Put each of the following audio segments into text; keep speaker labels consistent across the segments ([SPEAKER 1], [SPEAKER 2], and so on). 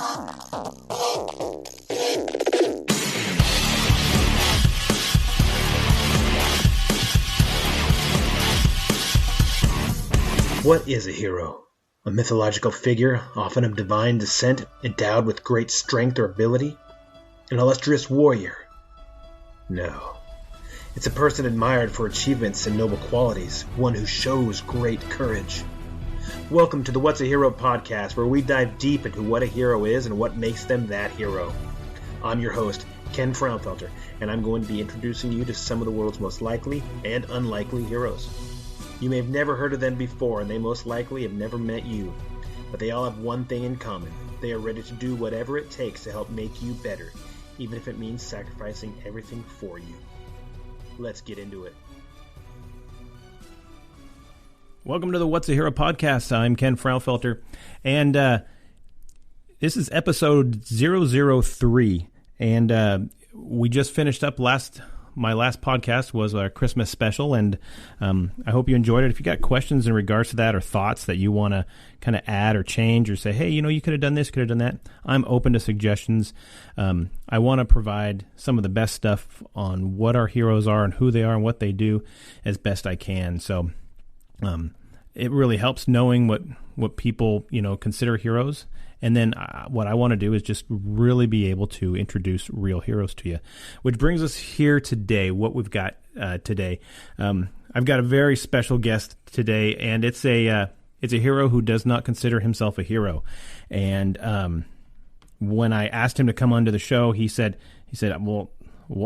[SPEAKER 1] What is a hero? A mythological figure, often of divine descent, endowed with great strength or ability? An illustrious warrior? No. It's a person admired for achievements and noble qualities, one who shows great courage. Welcome to the What's a Hero podcast, where we dive deep into what a hero is and what makes them that hero. I'm your host, Ken Frownfelter, and I'm going to be introducing you to some of the world's most likely and unlikely heroes. You may have never heard of them before, and they most likely have never met you. But they all have one thing in common. They are ready to do whatever it takes to help make you better, even if it means sacrificing everything for you. Let's get into it.
[SPEAKER 2] Welcome to the What's a Hero podcast. I'm Ken Frownfelter, and this is episode 003, and we just finished up my last podcast was our Christmas special, and I hope you enjoyed it. If you got questions in regards to that or thoughts that you want to kind of add or change or say, hey, you could have done this, could have done that, I'm open to suggestions. I want to provide some of the best stuff on what our heroes are and who they are and what they do as best I can. So it really helps knowing what people, consider heroes. And then what I want to do is just really be able to introduce real heroes to you, which brings us here today, what we've got today. I've got a very special guest today, and it's a hero who does not consider himself a hero. And when I asked him to come onto the show, he said, well,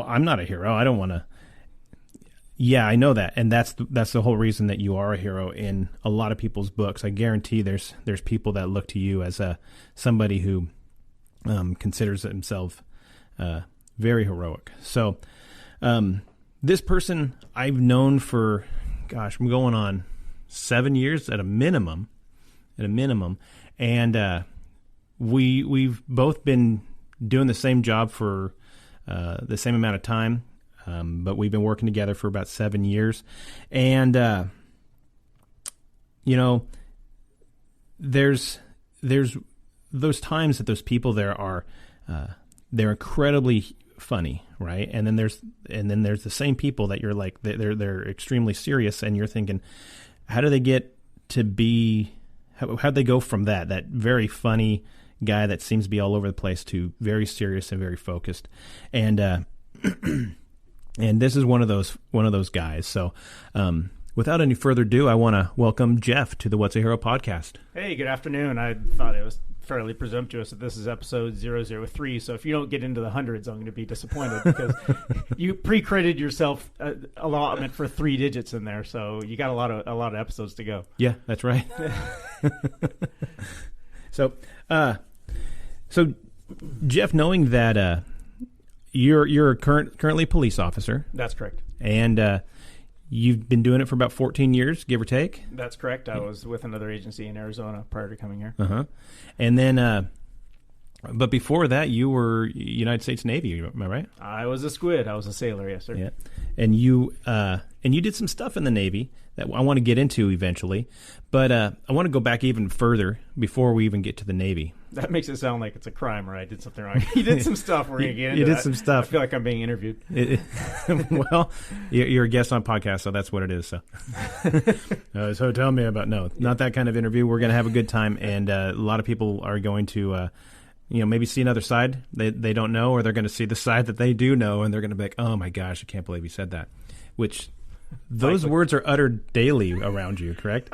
[SPEAKER 2] I'm not a hero. I don't want to. Yeah, I know that, and that's the whole reason that you are a hero in a lot of people's books. I guarantee there's people that look to you as somebody who considers himself very heroic. So this person I've known for, I'm going on 7 years at a minimum, and we've both been doing the same job for the same amount of time. But we've been working together for about 7 years. And, there's those times that those people there are, they're incredibly funny, right? And then there's the same people that you're like, they're extremely serious, and you're thinking, how do they get to be, how'd they go from that very funny guy that seems to be all over the place to very serious and very focused? And, and this is one of those guys. So without any further ado, I want to welcome Jeff to the What's a Hero podcast.
[SPEAKER 3] Hey, good afternoon. I thought it was fairly presumptuous that this is episode 003. So if you don't get into the hundreds, I'm going to be disappointed because you pre-credited yourself allotment for 3 digits in there. So you got a lot of episodes to go.
[SPEAKER 2] Yeah, that's right. So Jeff, knowing that You're currently a police officer.
[SPEAKER 3] That's correct.
[SPEAKER 2] And you've been doing it for about 14 years, give or take?
[SPEAKER 3] That's correct. I was with another agency in Arizona prior to coming here.
[SPEAKER 2] Uh-huh. And then, but before that, you were United States Navy, am I right?
[SPEAKER 3] I was a squid. I was a sailor, yes, sir.
[SPEAKER 2] Yeah. And you did some stuff in the Navy that I want to get into eventually. But I want to go back even further before we even get to the Navy.
[SPEAKER 3] That makes it sound like it's a crime, or I did something wrong. You did some stuff. We're going to get into
[SPEAKER 2] You did
[SPEAKER 3] that.
[SPEAKER 2] some stuff.
[SPEAKER 3] I feel like I'm being interviewed.
[SPEAKER 2] Well, you're a guest on podcast, so that's what it is. So tell me about, not that kind of interview. We're going to have a good time, and a lot of people are going to, maybe see another side they don't know, or they're going to see the side that they do know, and they're going to be like, oh my gosh, I can't believe he said that, which... Those words are uttered daily around you, correct?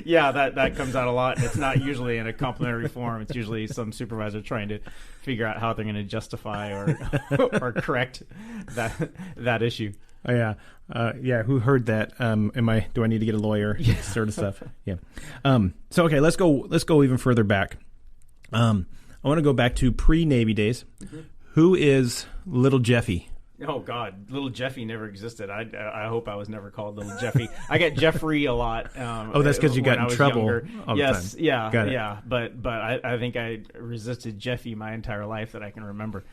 [SPEAKER 3] Yeah, that comes out a lot. It's not usually in a complimentary form. It's usually some supervisor trying to figure out how they're going to justify or correct that issue.
[SPEAKER 2] Oh, yeah. Who heard that? Do I need to get a lawyer? Yeah. Sort of stuff. Yeah. So okay, let's go even further back. I want to go back to pre-Navy days. Mm-hmm. Who is Little Jeffy?
[SPEAKER 3] Oh, God. Little Jeffy never existed. I hope I was never called Little Jeffy. I get Jeffrey a lot.
[SPEAKER 2] That's because you got in trouble all the time.
[SPEAKER 3] Yeah.
[SPEAKER 2] Got it.
[SPEAKER 3] Yeah. But I think I resisted Jeffy my entire life that I can remember.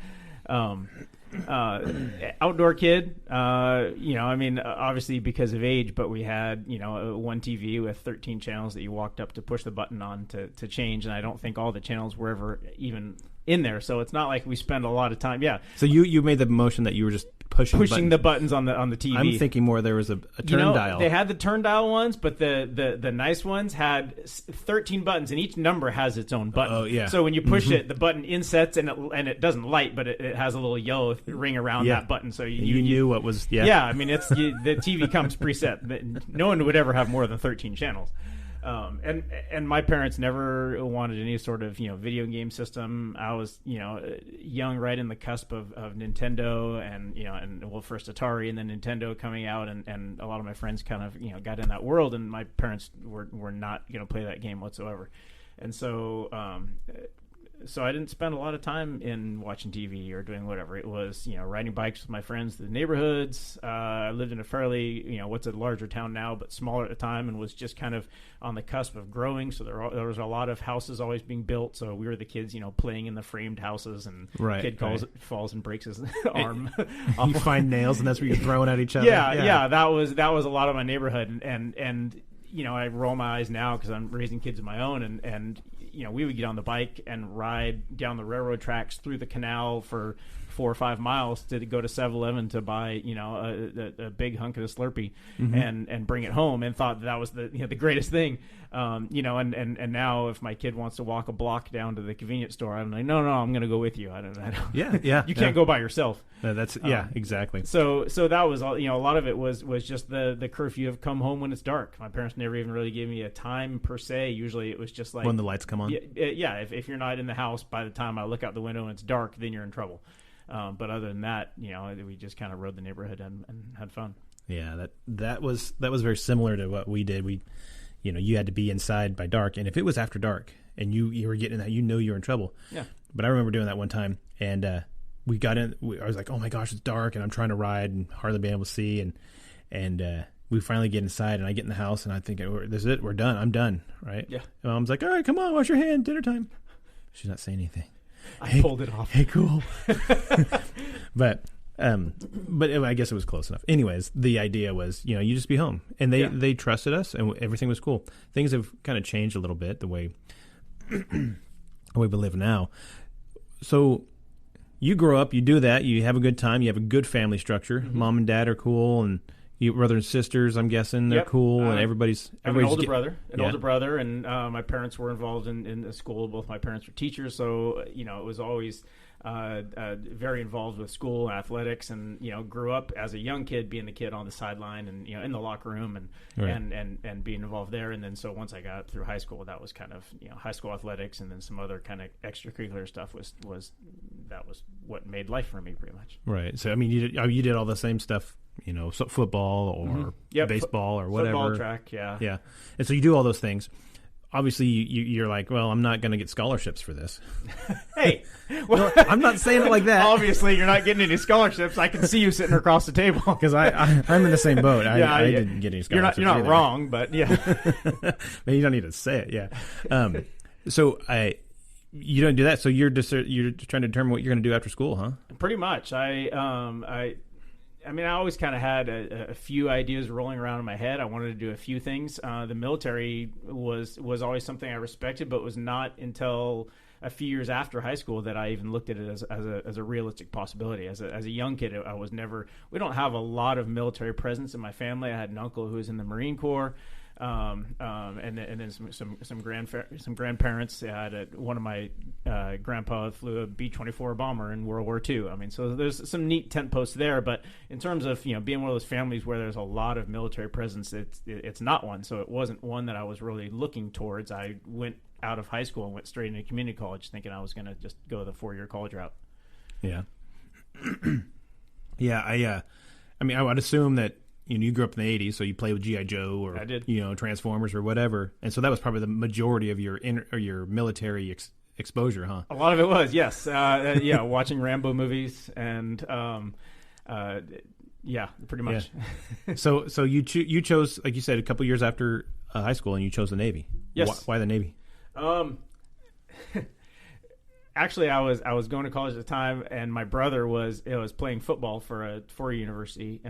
[SPEAKER 3] outdoor kid. I mean, obviously because of age, but we had, one TV with 13 channels that you walked up to push the button on to change. And I don't think all the channels were ever even in there. So it's not like we spend a lot of time. Yeah.
[SPEAKER 2] So you made the motion that you were just pushing
[SPEAKER 3] the buttons on the TV.
[SPEAKER 2] I'm thinking more there was a turn dial.
[SPEAKER 3] They had the turn dial ones, but the nice ones had 13 buttons, and each number has its own button.
[SPEAKER 2] Oh yeah.
[SPEAKER 3] So when you push it, the button insets, and it doesn't light, but it has a little yellow ring around that button. So you
[SPEAKER 2] knew what was. Yeah.
[SPEAKER 3] Yeah. I mean, the TV comes preset. No one would ever have more than 13 channels. And my parents never wanted any sort of video game system. I was young, right in the cusp of Nintendo and first Atari and then Nintendo coming out, and a lot of my friends kind of got in that world, and my parents were not going to play that game whatsoever, and so I didn't spend a lot of time in watching TV or doing whatever. It was, riding bikes with my friends to the neighborhoods. I lived in a fairly, what's a larger town now, but smaller at the time, and was just kind of on the cusp of growing. So there was a lot of houses always being built. So we were the kids, playing in the framed houses, and kid falls and breaks his arm.
[SPEAKER 2] You find nails, and that's what you're throwing at each other.
[SPEAKER 3] Yeah. That was a lot of my neighborhood, and I roll my eyes now because I'm raising kids of my own, and we would get on the bike and ride down the railroad tracks through the canal for 4 or 5 miles to go to 7-Eleven to buy, a big hunk of the Slurpee and bring it home, and thought that was the greatest thing. And now if my kid wants to walk a block down to the convenience store, I'm like, no, I'm going to go with you. I don't.
[SPEAKER 2] Yeah.
[SPEAKER 3] You can't go by yourself.
[SPEAKER 2] That's exactly.
[SPEAKER 3] So that was all. A lot of it was just the curfew of come home when it's dark. My parents never even really gave me a time per se. Usually it was just like
[SPEAKER 2] when the lights come on.
[SPEAKER 3] Yeah. If you're not in the house by the time I look out the window and it's dark, then you're in trouble. But other than that, we just kind of rode the neighborhood and had fun.
[SPEAKER 2] Yeah, that was very similar to what we did. We, you had to be inside by dark, and if it was after dark and you were getting that, you were in trouble.
[SPEAKER 3] Yeah.
[SPEAKER 2] But I remember doing that one time, and we got in. I was like, oh my gosh, it's dark, and I'm trying to ride and hardly being able to see, and we finally get inside, and I get in the house, and I think, this is it, we're done. I'm done, right?
[SPEAKER 3] Yeah.
[SPEAKER 2] And Mom's like, all right, come on, wash your hand, dinner time. She's not saying anything.
[SPEAKER 3] I pulled it off.
[SPEAKER 2] Hey, cool. But I guess it was close enough. Anyways, the idea was, you just be home, and they trusted us, and everything was cool. Things have kind of changed a little bit the way we live now. So you grow up, you do that, you have a good time, you have a good family structure. Mm-hmm. Mom and dad are cool, and you brother and sisters, I'm guessing, they're cool, and everybody's
[SPEAKER 3] an older brother, and my parents were involved in the school. Both my parents were teachers, so it was always very involved with school athletics, and grew up as a young kid being the kid on the sideline and in the locker room and being involved there. And then so once I got through high school, that was kind of high school athletics, and then some other kind of extracurricular stuff was what made life for me pretty much.
[SPEAKER 2] Right. So I mean, you did all the same stuff. So football or baseball or whatever.
[SPEAKER 3] Football, track, yeah.
[SPEAKER 2] Yeah. And so you do all those things. Obviously, you're like, well, I'm not going to get scholarships for this.
[SPEAKER 3] Hey.
[SPEAKER 2] Well, I'm not saying it like that.
[SPEAKER 3] Obviously, you're not getting any scholarships. I can see you sitting across the table.
[SPEAKER 2] Because I'm in the same boat. I didn't get any scholarships.
[SPEAKER 3] You're not wrong, but yeah.
[SPEAKER 2] But you don't need to say it, yeah. So you don't do that. So you're trying to determine what you're going to do after school, huh?
[SPEAKER 3] Pretty much. I mean, I always kind of had a few ideas rolling around in my head. I wanted to do a few things. The military was always something I respected, but was not until a few years after high school that I even looked at it as a realistic possibility. As a young kid, I was never. We don't have a lot of military presence in my family. I had an uncle who was in the Marine Corps. And then some grandparents. One of my grandpa flew a B-24 bomber in World War II. I mean, so there's some neat tent posts there. But in terms of being one of those families where there's a lot of military presence, it's not one. So it wasn't one that I was really looking towards. I went out of high school and went straight into community college, thinking I was going to just go the 4-year college route.
[SPEAKER 2] Yeah. Yeah. I mean, I would assume that. You grew up in the 80s, so you played with G.I. Joe or
[SPEAKER 3] I did.
[SPEAKER 2] Transformers or whatever, and so that was probably the majority of your military exposure, huh?
[SPEAKER 3] A lot of it was, yes. Watching Rambo movies and pretty much.
[SPEAKER 2] Yeah. So you chose, like you said, a couple years after high school, and you chose the Navy.
[SPEAKER 3] Yes.
[SPEAKER 2] Why the Navy?
[SPEAKER 3] Actually, I was going to college at the time, and my brother was playing football for a university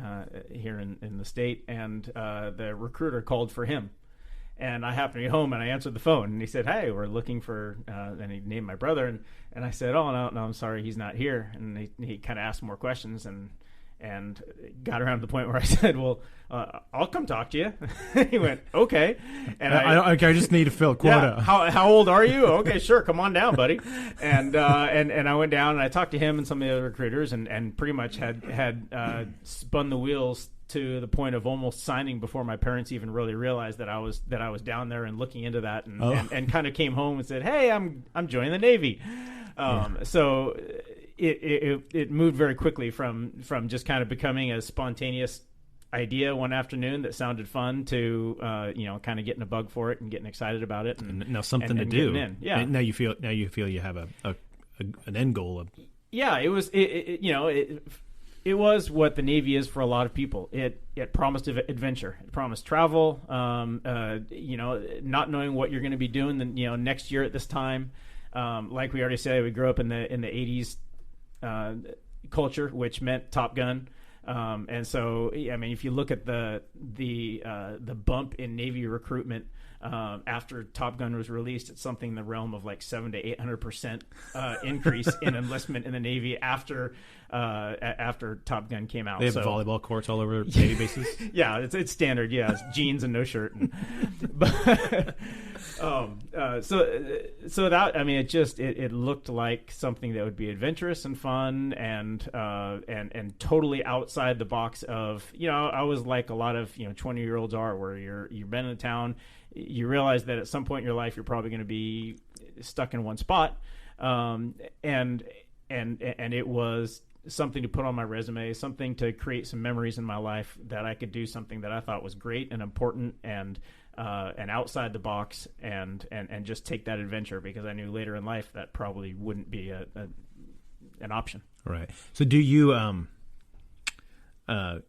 [SPEAKER 3] here in the state, and the recruiter called for him. And I happened to be home, and I answered the phone, and he said, "Hey, we're looking for," and he named my brother, and I said, "Oh, no, I'm sorry, he's not here." And he kind of asked more questions, and got around to the point where I said, "Well, I'll come talk to you." He went, "Okay," and
[SPEAKER 2] I just need to fill quota.
[SPEAKER 3] Yeah, how old are you? Okay, sure, come on down, buddy. And I went down and I talked to him and some of the other recruiters, and pretty much had spun the wheels to the point of almost signing before my parents even really realized that I was down there and looking into that, and kind of came home and said, "Hey, I'm joining the Navy." So it moved very quickly from just kind of becoming a spontaneous idea one afternoon that sounded fun to kind of getting a bug for it and getting excited about it, and
[SPEAKER 2] now something to do.
[SPEAKER 3] Yeah.
[SPEAKER 2] And now you feel you have an end goal of.
[SPEAKER 3] Yeah, it was it was what the Navy is for a lot of people. It promised adventure. It promised travel. Not knowing what you're going to be doing next year at this time. Like we already said, we grew up in the 80s culture, which meant Top Gun. And so, I mean, if you look at the bump in Navy recruitment after Top Gun was released, it's something in the realm of like 700 to 800% increase in enlistment in the Navy after Top Gun came out.
[SPEAKER 2] They have volleyball courts all over Navy bases.
[SPEAKER 3] Yeah, it's standard. Yeah, it's jeans and no shirt. So that, I mean, it looked like something that would be adventurous and fun and totally outside the box of, I was like a lot of 20-year-olds are, where you've been in a town, you realize that at some point in your life you're probably going to be stuck in one spot, and it was something to put on my resume, something to create some memories in my life, that I could do something that I thought was great and important and outside the box, and just take that adventure, because I knew later in life that probably wouldn't be an option.
[SPEAKER 2] Right. So do you had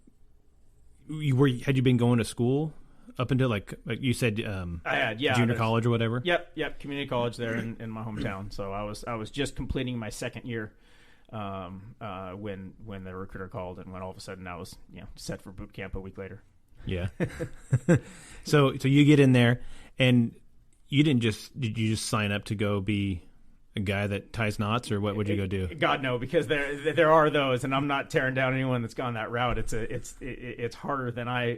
[SPEAKER 2] you been going to school up until like you said
[SPEAKER 3] I had, yeah,
[SPEAKER 2] junior college or whatever?
[SPEAKER 3] Yep, community college there in my hometown. So I was just completing my second year when the recruiter called, and when all of a sudden I was set for boot camp a week later.
[SPEAKER 2] Yeah. So you get in there, and did you just sign up to go be a guy that ties knots, or what would you go do?
[SPEAKER 3] God, no, because there are those, and I'm not tearing down anyone that's gone that route. It's harder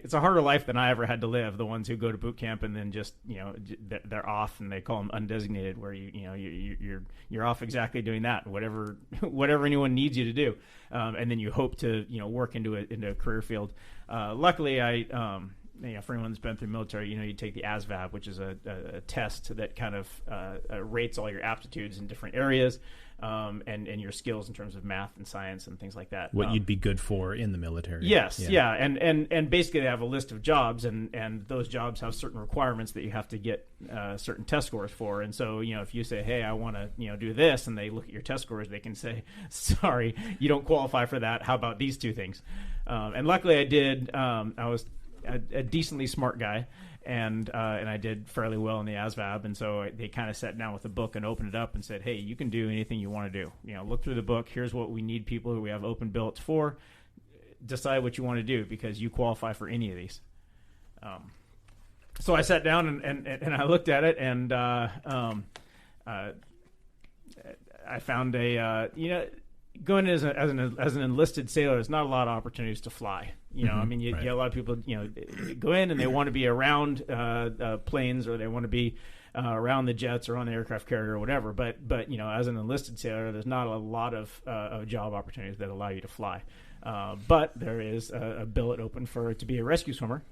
[SPEAKER 3] it's a harder life than I ever had to live. The ones who go to boot camp and then just they're off, and they call them undesignated, where you're off exactly doing that, whatever anyone needs you to do, and then you hope to work into a career field. Luckily, for anyone that's been through military, you take the ASVAB, which is a test that kind of rates all your aptitudes in different areas, and your skills in terms of math and science and things like that.
[SPEAKER 2] What you'd be good for in the military.
[SPEAKER 3] Yes, yeah. And basically they have a list of jobs, and those jobs have certain requirements that you have to get certain test scores for. And so, if you say, hey, I want to do this, and they look at your test scores, they can say, sorry, you don't qualify for that. How about these two things? And luckily I did. I was a decently smart guy, and I did fairly well in the ASVAB, and so they kind of sat down with a book and opened it up and said, hey, you can do anything you want to do. Look through the book. Here's what we need people who we have open billets for. Decide what you want to do, because you qualify for any of these. So I sat down and I looked at it, and I found going as an enlisted sailor, there's not a lot of opportunities to fly. I mean, you get a lot of people, go in and they want to be around planes, or they want to be around the jets or on the aircraft carrier or whatever. But as an enlisted sailor, there's not a lot of job opportunities that allow you to fly. But there is a billet open to be a rescue swimmer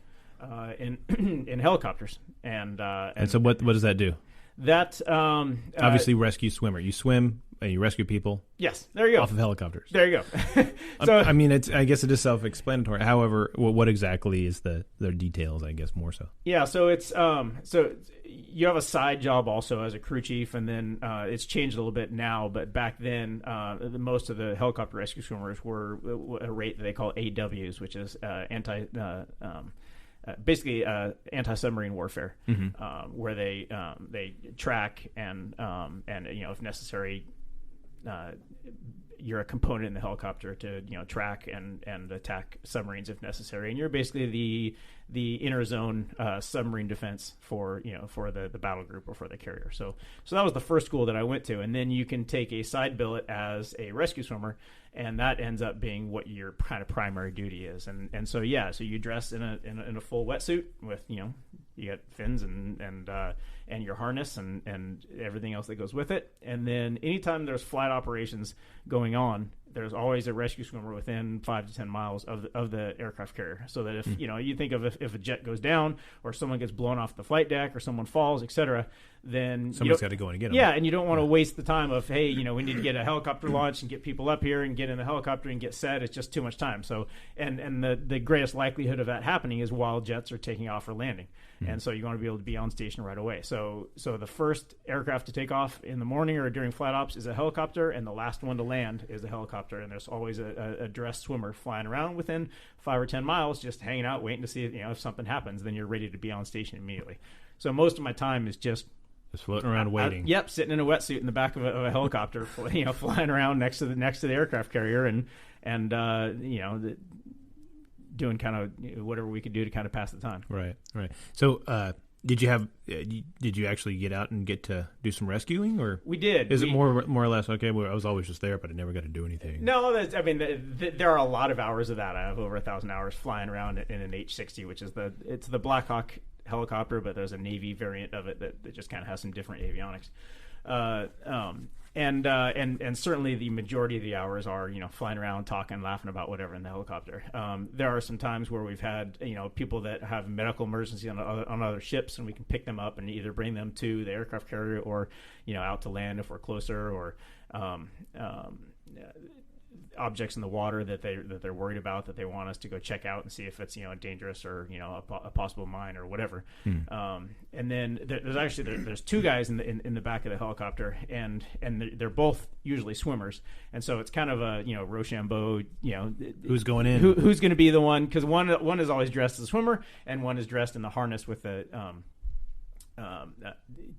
[SPEAKER 3] in helicopters. And
[SPEAKER 2] so what does that do?
[SPEAKER 3] That
[SPEAKER 2] obviously rescue swimmer. You swim and you rescue people.
[SPEAKER 3] Yes, there you go.
[SPEAKER 2] Off of helicopters.
[SPEAKER 3] There you go. So
[SPEAKER 2] I mean, I guess it is self-explanatory. However, what exactly is the details? I guess more so.
[SPEAKER 3] Yeah. So it's so you have a side job also as a crew chief, and then it's changed a little bit now. But back then, most of the helicopter rescue swimmers were a rate that they call AWs, which is basically anti-submarine warfare, where they track and if necessary, you're a component in the helicopter to track and attack submarines if necessary, and you're basically the inner zone submarine defense for the battle group or for the carrier. So that was the first school that I went to, and then you can take a side billet as a rescue swimmer, and that ends up being what your kind of primary duty is. And so you dress in a full wetsuit with you got fins and your harness and everything else that goes with it. And then anytime there's flight operations going on, there's always a rescue swimmer within 5 to 10 miles of the aircraft carrier. So that if you think of if a jet goes down or someone gets blown off the flight deck or someone falls, etc., then
[SPEAKER 2] somebody's got to go in and get them.
[SPEAKER 3] Yeah, and you don't want to waste the time of, hey, we need to get a helicopter launched and get people up here and get in the helicopter and get set. It's just too much time. So and the greatest likelihood of that happening is while jets are taking off or landing. And so you want to be able to be on station right away. So the first aircraft to take off in the morning or during flight ops is a helicopter, and the last one to land is a helicopter. And there's always a dressed swimmer flying around within 5 or 10 miles, just hanging out, waiting to see if something happens. Then you're ready to be on station immediately. So most of my time is just
[SPEAKER 2] floating around waiting.
[SPEAKER 3] Sitting in a wetsuit in the back of a helicopter, flying around next to the aircraft carrier, and doing kind of whatever we could do to kind of pass the time.
[SPEAKER 2] Right. So, did you actually get out and get to do some rescuing, or
[SPEAKER 3] we did?
[SPEAKER 2] Is it more or less okay? Well, I was always just there, but I never got to do anything.
[SPEAKER 3] No, there are a lot of hours of that. I have over 1,000 hours flying around in an H-60, which is it's the Black Hawk helicopter, but there's a Navy variant of it that just kind of has some different avionics. And certainly the majority of the hours are flying around, talking, laughing about whatever in the helicopter. There are some times where we've had people that have medical emergency on other ships, and we can pick them up and either bring them to the aircraft carrier or out to land if we're closer, or objects in the water that they're worried about, that they want us to go check out and see if it's dangerous or a possible mine or whatever. And then there's two guys in the back of the helicopter, and they're both usually swimmers, and so it's kind of a Rochambeau,
[SPEAKER 2] who's going in,
[SPEAKER 3] who's going to be the one, because one is always dressed as a swimmer and one is dressed in the harness with the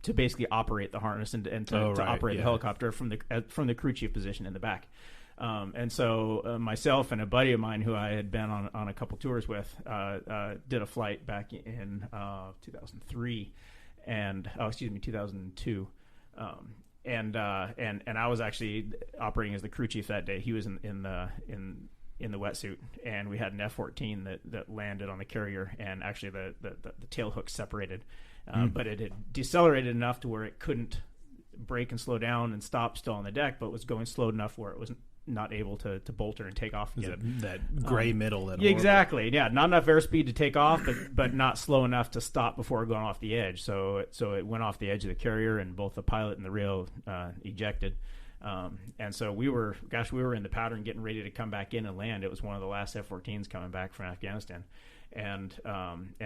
[SPEAKER 3] to basically operate the harness and to operate the helicopter from the crew chief position in the back. And so myself and a buddy of mine who I had been on a couple tours with did a flight back in 2003 2002. And I was actually operating as the crew chief that day. He was in the wetsuit, and we had an F-14 that landed on the carrier, and actually the tail hook separated, but it had decelerated enough to where it couldn't brake and slow down and stop still on the deck, but was going slow enough where it was not able to bolter and take off again.
[SPEAKER 2] That gray middle.
[SPEAKER 3] Exactly. Yeah, not enough airspeed to take off, but not slow enough to stop before going off the edge. So it went off the edge of the carrier, and both the pilot and the RIO ejected. And so we were in the pattern getting ready to come back in and land. It was one of the last F-14s coming back from Afghanistan. And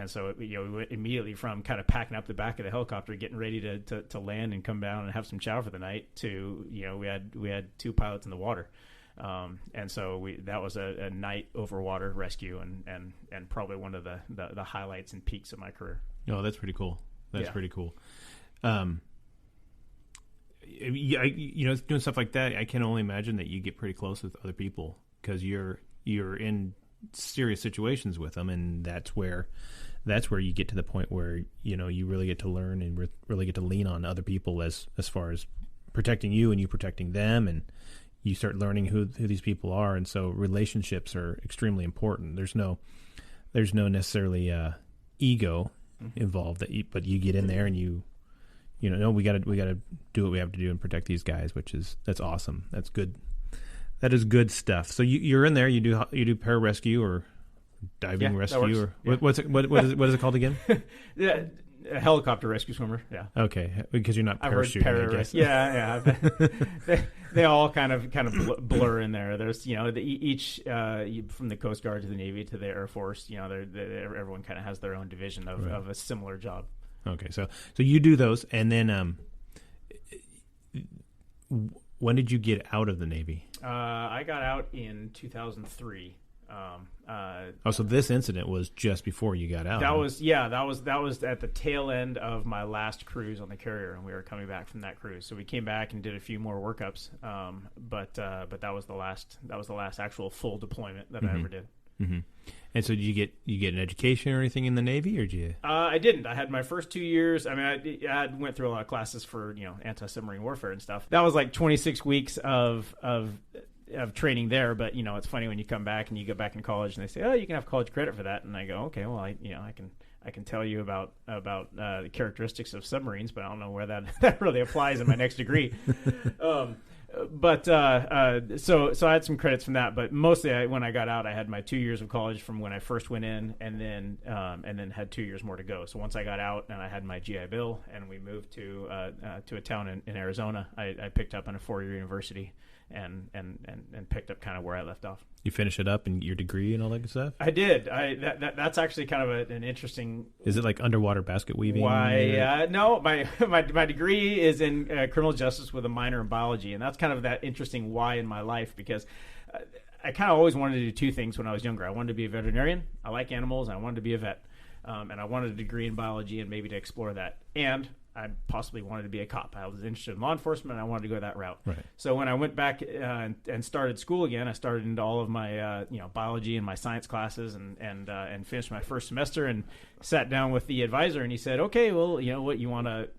[SPEAKER 3] so we went immediately from kind of packing up the back of the helicopter, getting ready to land and come down and have some chow for the night, to we had two pilots in the water, and so that was a night over water rescue, and probably one of the highlights and peaks of my career.
[SPEAKER 2] Oh, that's pretty cool. Pretty cool. Doing stuff like that, I can only imagine that you get pretty close with other people, because you're in serious situations with them, and that's where you get to the point where you really get to learn and really get to lean on other people as far as protecting you and you protecting them, and you start learning who these people are. And so relationships are extremely important. There's no necessarily ego involved, but you get in there and we got to do what we have to do and protect these guys, that's awesome. That's good. That is good stuff. So you're in there. You do pararescue or diving rescue, or what is it called again?
[SPEAKER 3] Yeah, a helicopter rescue swimmer. Yeah.
[SPEAKER 2] Okay, because you're not parachuting. I guess.
[SPEAKER 3] Yeah. They all kind of blur in there. There's each from the Coast Guard to the Navy to the Air Force. Everyone kind of has their own division of a similar job.
[SPEAKER 2] Okay, so you do those, and then when did you get out of the Navy?
[SPEAKER 3] I got out in 2003.
[SPEAKER 2] So this incident was just before you got out.
[SPEAKER 3] That was at the tail end of my last cruise on the carrier, and we were coming back from that cruise. So we came back and did a few more workups, but that was the last actual full deployment that I ever did.
[SPEAKER 2] Mm-hmm. And so did you get an education or anything in the Navy, or did you?
[SPEAKER 3] I didn't. I had my first 2 years. I mean, I went through a lot of classes for anti-submarine warfare and stuff. That was like 26 weeks of training there. But it's funny when you come back and you go back in college and they say, oh, you can have college credit for that, and I go, okay, well, I can tell you about the characteristics of submarines, but I don't know where that really applies in my next degree. So I had some credits from that, but mostly when I got out, I had my 2 years of college from when I first went in, and then had 2 years more to go. So once I got out and I had my GI Bill and we moved to a town in Arizona, I picked up on a 4-year university and picked up kind of where I left off.
[SPEAKER 2] You finish it up and your degree and all that good stuff?
[SPEAKER 3] I did. That's actually kind of an interesting.
[SPEAKER 2] Is it like underwater basket weaving?
[SPEAKER 3] Why? No, my degree is in criminal justice with a minor in biology, and that's kind of that interesting why in my life, because I kind of always wanted to do two things when I was younger. I wanted to be a veterinarian. I like animals, and I wanted to be a vet, and I wanted a degree in biology and maybe to explore that. And I possibly wanted to be a cop. I was interested in law enforcement, and I wanted to go that route.
[SPEAKER 2] Right.
[SPEAKER 3] So when I went back and started school again, I started into all of my biology and my science classes, and finished my first semester and sat down with the advisor, and he said, "Okay, well, you know what, you want a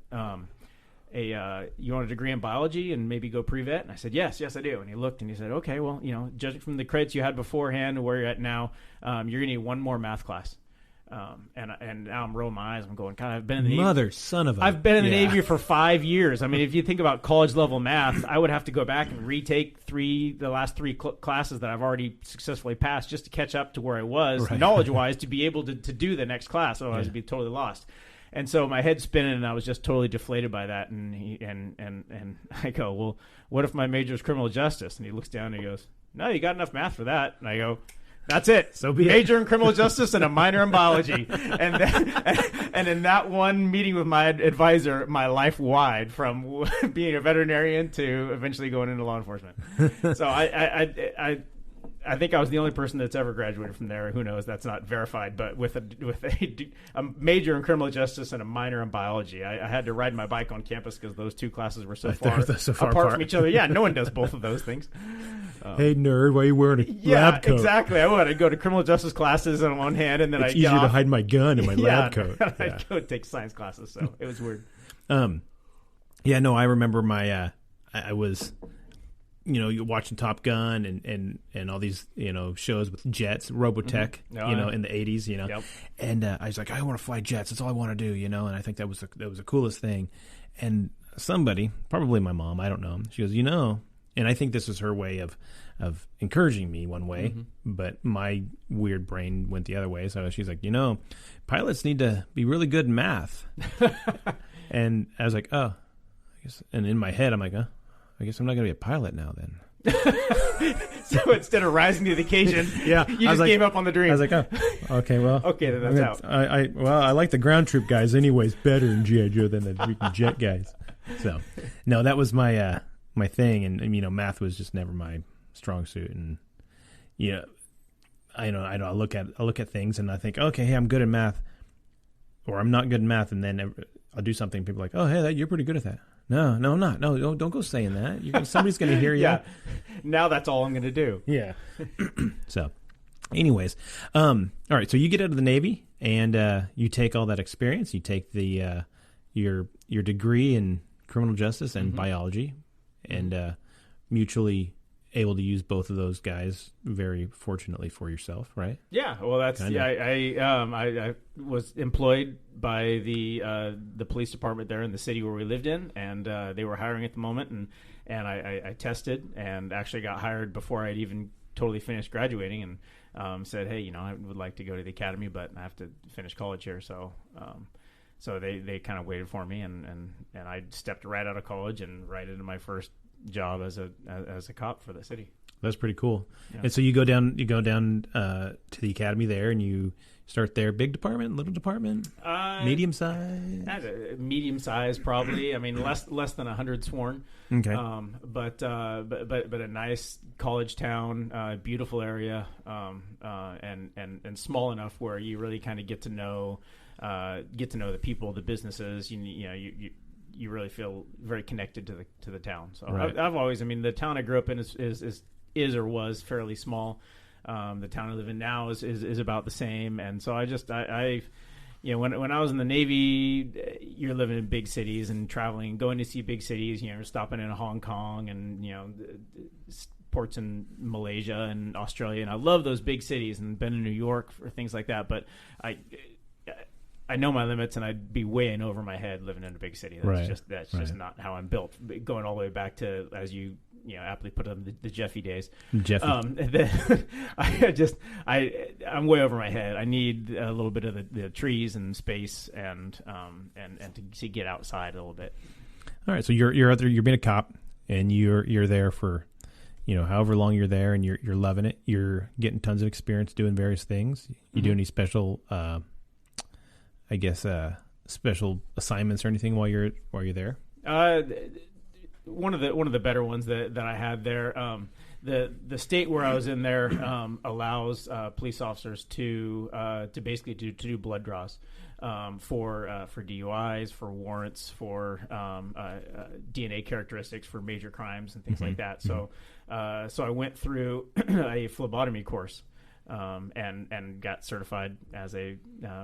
[SPEAKER 3] degree in biology and maybe go pre-vet?" And I said, yes, I do. And he looked and he said, "Okay, well, judging from the credits you had beforehand and where you're at now, you're going to need one more math class." And now I'm rolling my eyes. I'm going, God, I've been in the Navy. I've been in the Navy for 5 years. I mean, if you think about college level math, I would have to go back and retake the last three classes that I've already successfully passed just to catch up to where I was knowledge wise to be able to do the next class. Otherwise, I'd be totally lost. And so my head's spinning, and I was just totally deflated by that. And I go, well, what if my major is criminal justice? And he looks down and he goes, "No, you got enough math for that." And I go, "That's it.
[SPEAKER 2] So be
[SPEAKER 3] major in criminal justice and a minor in biology." And in that one meeting with my advisor, my life wide from being a veterinarian to eventually going into law enforcement. So I think I was the only person that's ever graduated from there. Who knows? That's not verified. But with a major in criminal justice and a minor in biology, I had to ride my bike on campus because those two classes were so far apart from each other. Yeah, no one does both of those things.
[SPEAKER 2] Hey, nerd, why are you wearing a lab coat?
[SPEAKER 3] Exactly. I'd go to criminal justice classes on one hand, and then
[SPEAKER 2] it's easier to hide my gun in my lab coat.
[SPEAKER 3] I'd go take science classes, so it was weird.
[SPEAKER 2] Yeah, no, I remember I was, you're watching Top Gun and all these, shows with jets, Robotech, in the 80s,
[SPEAKER 3] Yep.
[SPEAKER 2] And I was like, I want to fly jets. That's all I want to do, and I think that was the coolest thing. And somebody, probably my mom, I don't know, she goes, and I think this was her way of encouraging me one way, but my weird brain went the other way. So she's like, pilots need to be really good in math. And I was like, oh, I guess. And in my head, I'm like, I guess I'm not going to be a pilot now then.
[SPEAKER 3] So instead of rising to the occasion, you just gave up on the dream.
[SPEAKER 2] I was like, oh, okay, well.
[SPEAKER 3] Okay, then that's out.
[SPEAKER 2] I like the ground troop guys anyways better in G.I. Joe than the freaking jet guys. So, no, that was my thing, and math was just never my strong suit, and I look at things and I think, okay, hey, I'm good at math, or I'm not good in math, and then I'll do something. People are like, oh, hey, you're pretty good at that. No, I'm not. No, don't go saying that. Somebody's going to hear you.
[SPEAKER 3] Yeah. Now that's all I'm going to do.
[SPEAKER 2] Yeah. So, anyways, all right. So you get out of the Navy, and you take all that experience. You take the your degree in criminal justice and biology, and mutually able to use both of those guys very fortunately for yourself, right?
[SPEAKER 3] Yeah, well, that's I was employed by the police department there in the city where we lived in, and they were hiring at the moment, and I tested and actually got hired before I'd even totally finished graduating, and said, hey, I would like to go to the academy, but I have to finish college here, so they kind of waited for me, and I stepped right out of college and right into my first job as a cop for the city.
[SPEAKER 2] That's pretty cool.
[SPEAKER 3] Yeah.
[SPEAKER 2] And so you go down to the academy there, and you start there. Big department, little department, medium size.
[SPEAKER 3] Medium size, probably. I mean, less than 100 sworn.
[SPEAKER 2] Okay.
[SPEAKER 3] But a nice college town, beautiful area, and small enough where you really kind of get to know the people, the businesses. You really feel very connected to the town. So
[SPEAKER 2] right.
[SPEAKER 3] I've always, I mean, the town I grew up in is or was fairly small. The town I live in now is about the same, and so I when I was in the Navy, you're living in big cities and traveling, going to see big cities. Stopping in Hong Kong and ports in Malaysia and Australia, and I love those big cities and been in New York for things like that. But I know my limits, and I'd be way in over my head living in a big city. That's
[SPEAKER 2] right.
[SPEAKER 3] just not how I'm built. Going all the way back to, as you aptly put on the Jeffy days.
[SPEAKER 2] Jeffy.
[SPEAKER 3] I'm way over my head. I need a little bit of the trees and space and to get outside a little bit.
[SPEAKER 2] All right, so you're being a cop, and you're there for however long you're there, and you're loving it. You're getting tons of experience doing various things. You do any special special assignments or anything while you're there?
[SPEAKER 3] One of the better ones that I had there. The state where I was in there allows police officers to basically do blood draws for DUIs, for warrants, for DNA characteristics for major crimes and things like that. So I went through a phlebotomy course. And got certified as a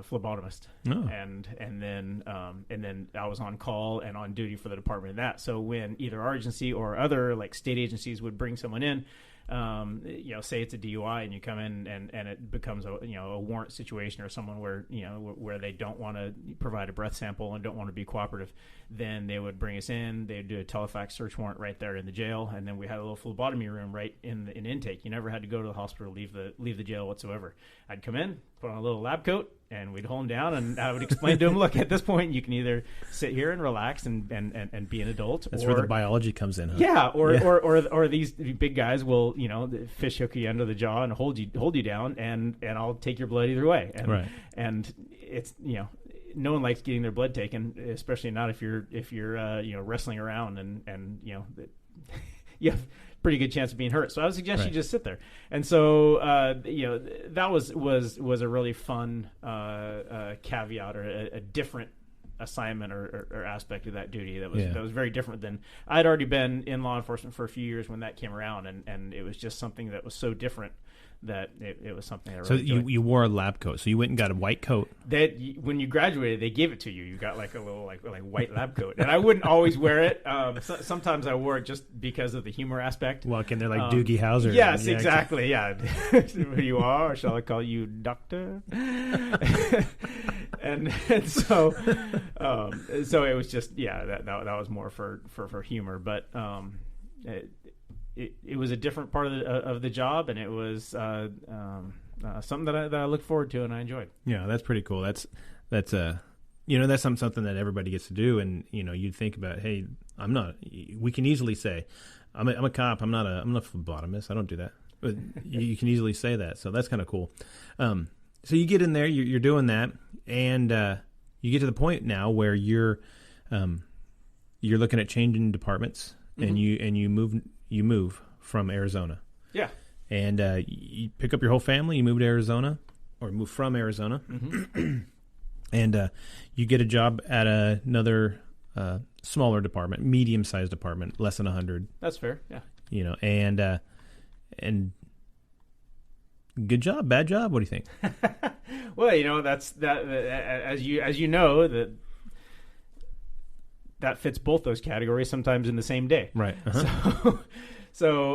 [SPEAKER 3] phlebotomist, and then I was on call and on duty for the department of that. So when either our agency or other like state agencies would bring someone in, say it's a DUI and you come in and it becomes a warrant situation or someone where they don't want to provide a breath sample and don't want to be cooperative, then they would bring us in. They'd do a telefax search warrant right there in the jail, and then we had a little phlebotomy room right in intake. You never had to go to the hospital, leave the jail whatsoever. I'd come in, put on a little lab coat, and we'd hold them down, and I would explain to them, look, at this point, you can either sit here and relax and be an adult.
[SPEAKER 2] That's where the biology comes in, huh?
[SPEAKER 3] Yeah, or these big guys will, fish hook you under the jaw and hold you down, and I'll take your blood either way. And,
[SPEAKER 2] right.
[SPEAKER 3] And it's, no one likes getting their blood taken, especially not if you're wrestling around and you have pretty good chance of being hurt. So I would suggest you just sit there. And so that was a really fun caveat or a different assignment or aspect of that duty that was very different than I'd already been in law enforcement for a few years when that came around, and it was just something that was so different that it was something I really enjoyed.
[SPEAKER 2] You wore a lab coat, so you went and got a white coat.
[SPEAKER 3] When you graduated, they gave it to you. You got like a little like white lab coat, and I wouldn't always wear it. Sometimes I wore it just because of the humor aspect.
[SPEAKER 2] Walk in there like Doogie Howser.
[SPEAKER 3] Yes, exactly. Yeah, who you are? Or shall I call you doctor? and so it was just that was more for humor, but It was a different part of the job, and it was something that I look forward to and I enjoyed.
[SPEAKER 2] Yeah, that's pretty cool. That's something that everybody gets to do, and you'd think about, hey, I'm not. We can easily say, I'm a cop. I'm not a phlebotomist. I don't do that. But you can easily say that, so that's kind of cool. So you get in there, you're doing that, and you get to the point now where you're looking at changing departments, and you move from Arizona. Yeah. And you pick up your whole family, you move to Arizona, or move from Arizona, and you get a job at another smaller department, medium-sized department, less than 100.
[SPEAKER 3] That's fair, yeah.
[SPEAKER 2] And good job, bad job, what do you think?
[SPEAKER 3] Well, that's that as you know, that fits both those categories sometimes in the same day.
[SPEAKER 2] Right.
[SPEAKER 3] So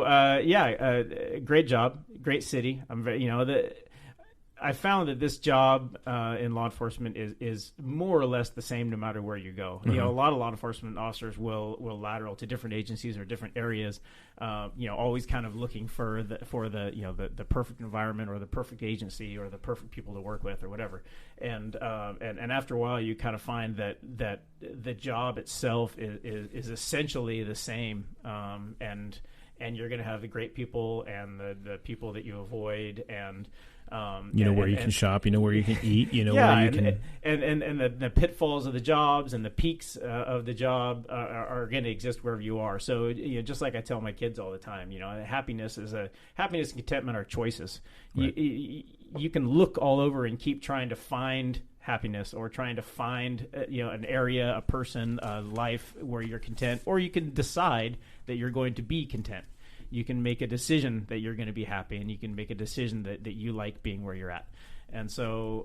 [SPEAKER 3] great job, great city. I'm very, I found that this job in law enforcement is more or less the same no matter where you go. A lot of law enforcement officers will lateral to different agencies or different areas, always kind of looking for the perfect environment or the perfect agency or the perfect people to work with or whatever. And after a while, you kind of find that the job itself is essentially the same, and you're going to have the great people and the people that you avoid, and
[SPEAKER 2] where you can shop, where you can eat, where you can,
[SPEAKER 3] and the pitfalls of the jobs and the peaks of the job are going to exist wherever you are. So just like I tell my kids all the time, happiness and contentment are choices.
[SPEAKER 2] Right.
[SPEAKER 3] You can look all over and keep trying to find happiness, or trying to find an area, a person, a life where you're content, or you can decide that you're going to be content. You can make a decision that you're going to be happy, and you can make a decision that you like being where you're at. And so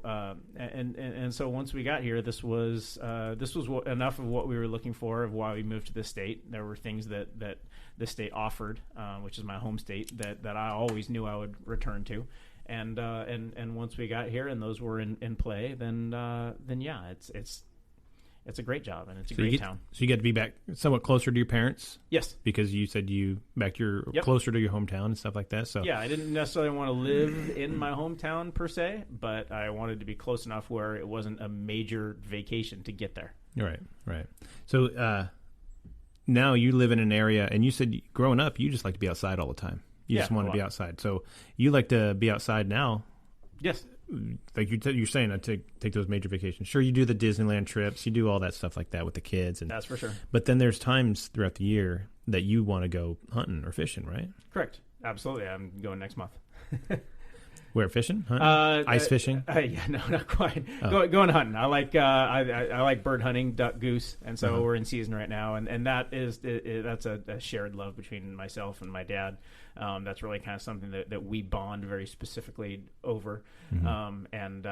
[SPEAKER 3] and so once we got here, this was enough of what we were looking for, of why we moved to this state. There were things that the state offered, which is my home state, that I always knew I would return to. And once we got here and those were in play, then yeah, it's a great job, and it's a great town.
[SPEAKER 2] So you get to be back somewhat closer to your parents?
[SPEAKER 3] Yes.
[SPEAKER 2] Because you said closer to your hometown and stuff like that. So
[SPEAKER 3] yeah, I didn't necessarily want to live in my hometown per se, but I wanted to be close enough where it wasn't a major vacation to get there.
[SPEAKER 2] Right. So now you live in an area, and you said growing up, you just like to be outside all the time. You just want to be outside. So you like to be outside now?
[SPEAKER 3] Yes.
[SPEAKER 2] Like you're saying, I take those major vacations. Sure, you do the Disneyland trips, you do all that stuff like that with the kids, and
[SPEAKER 3] that's for sure.
[SPEAKER 2] But then there's times throughout the year that you want to go hunting or fishing, right?
[SPEAKER 3] Correct. Absolutely. I'm going next month.
[SPEAKER 2] Where, fishing? Hunting? Ice fishing?
[SPEAKER 3] Yeah, no, not quite. Going hunting. I like I like bird hunting, duck, goose, and so we're in season right now, and that's a shared love between myself and my dad. That's really kind of something that we bond very specifically over, and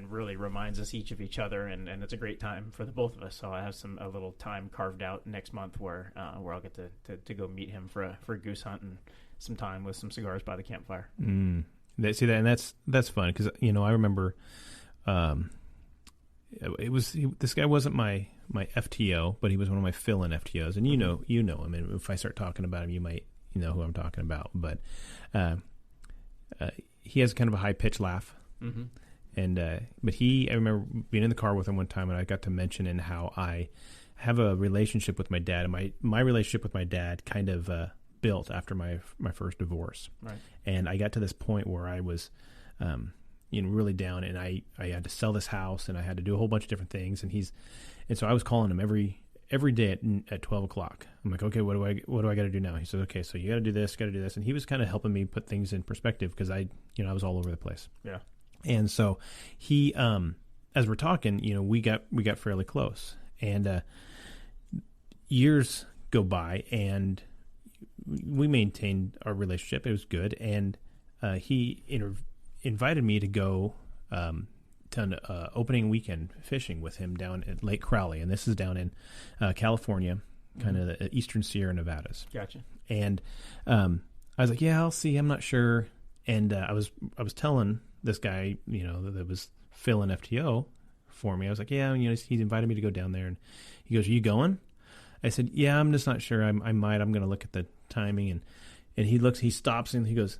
[SPEAKER 3] really reminds us each of each other, and it's a great time for the both of us. So I have a little time carved out next month where I'll get to go meet him for a goose hunt and some time with some cigars by the campfire.
[SPEAKER 2] See that, and that's fun because I remember, this guy wasn't my FTO, but he was one of my fill-in FTOs, and you know him. And if I start talking about him, you might know who I'm talking about. But he has kind of a high-pitched laugh, and but I remember being in the car with him one time, and I got to mention in how I have a relationship with my dad, and my relationship with my dad kind of built after my first divorce.
[SPEAKER 3] Right.
[SPEAKER 2] And I got to this point where I was really down, and I had to sell this house, and I had to do a whole bunch of different things, and so I was calling him every day at 12 o'clock. I'm like, okay, what do I got to do now? He says, okay, so you got to do this, and he was kind of helping me put things in perspective because I was all over the place.
[SPEAKER 3] Yeah.
[SPEAKER 2] And so he as we're talking, we got fairly close, and years go by, and we maintained our relationship. It was good, and he invited me to go to an opening weekend fishing with him down at Lake Crowley, and this is down in California, kind of the eastern Sierra Nevadas.
[SPEAKER 3] Gotcha.
[SPEAKER 2] And I was like, yeah, I'll see. I'm not sure. And I was telling this guy, that was filling FTO for me. I was like, yeah, he invited me to go down there, and he goes, "Are you going?" I said, "Yeah, I'm just not sure. I might. I'm going to look at the timing." And he stops, and he goes,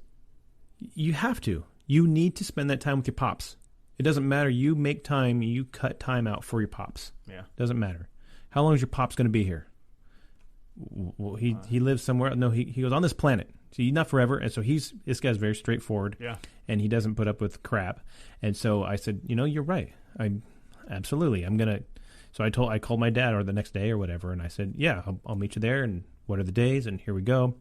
[SPEAKER 2] "You have to. You need to spend that time with your pops. It doesn't matter. You make time. You cut time out for your pops.
[SPEAKER 3] Yeah.
[SPEAKER 2] Doesn't matter. How long is your pops going to be here?" Well, he lives somewhere. No, he goes on this planet. So he's not forever. And so this guy's very straightforward.
[SPEAKER 3] Yeah.
[SPEAKER 2] And he doesn't put up with crap. And so I said, you're right. Absolutely. I'm going to. So I called my dad or the next day or whatever, and I said, yeah, I'll meet you there, and what are the days, and here we go.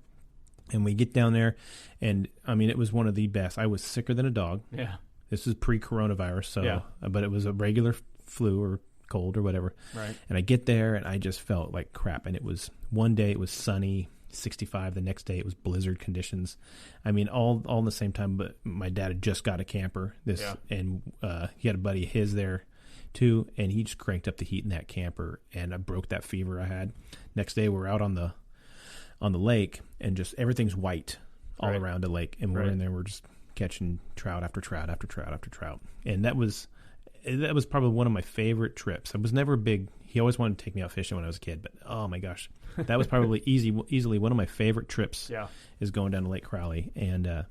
[SPEAKER 2] And we get down there, and it was one of the best. I was sicker than a dog.
[SPEAKER 3] Yeah.
[SPEAKER 2] This is pre-coronavirus, so
[SPEAKER 3] yeah.
[SPEAKER 2] But it was a regular flu or cold or whatever.
[SPEAKER 3] Right.
[SPEAKER 2] And I get there, and I just felt like crap. And it was one day it was sunny, 65. The next day it was blizzard conditions. All in the same time. But my dad had just got a camper. And he had a buddy of his there too, and he just cranked up the heat in that camper, and I broke that fever I had. Next day we're out on the lake, and just everything's white all around the lake, and we're in there, we're just catching trout after trout after trout after trout. And that was probably one of my favorite trips. I was never big. He always wanted to take me out fishing when I was a kid, but oh my gosh, that was probably easily one of my favorite trips.
[SPEAKER 3] Yeah. Is
[SPEAKER 2] going down to Lake Crowley. And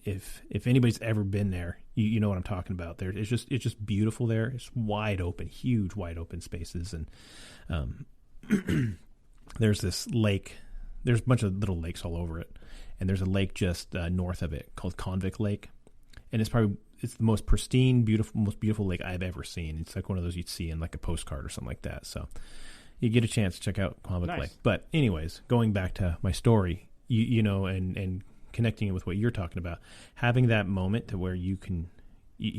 [SPEAKER 2] if anybody's ever been there, you know what I'm talking about. There, it's just beautiful there. It's wide open, huge wide open spaces, and there's this lake there's a bunch of little lakes all over it, and there's a lake just north of it called Convict Lake, and it's the most pristine, most beautiful lake I've ever seen. It's like one of those you'd see in like a postcard or something like that. So you get a chance to check out Convict Lake. But anyways, going back to my story, you know, and connecting it with what you're talking about, having that moment to where you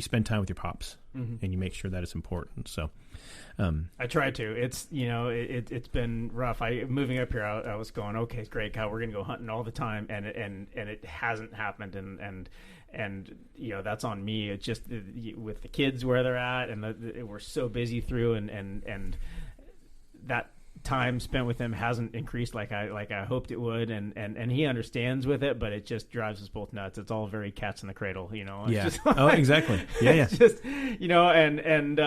[SPEAKER 2] spend time with your pops, and you make sure that it's important. So
[SPEAKER 3] I try to. It's, you know, it's been rough. Moving up here, I was going, okay, great, Kyle, we're gonna go hunting all the time, and it hasn't happened, and you know, that's on me. It's just with the kids where they're at, and we're so busy through, and that time spent with him hasn't increased like I hoped it would, and he understands with it, but it just drives us both nuts. It's all very cats in the cradle, you know. It's just like,
[SPEAKER 2] oh, exactly. Yeah.
[SPEAKER 3] It's just, you know, and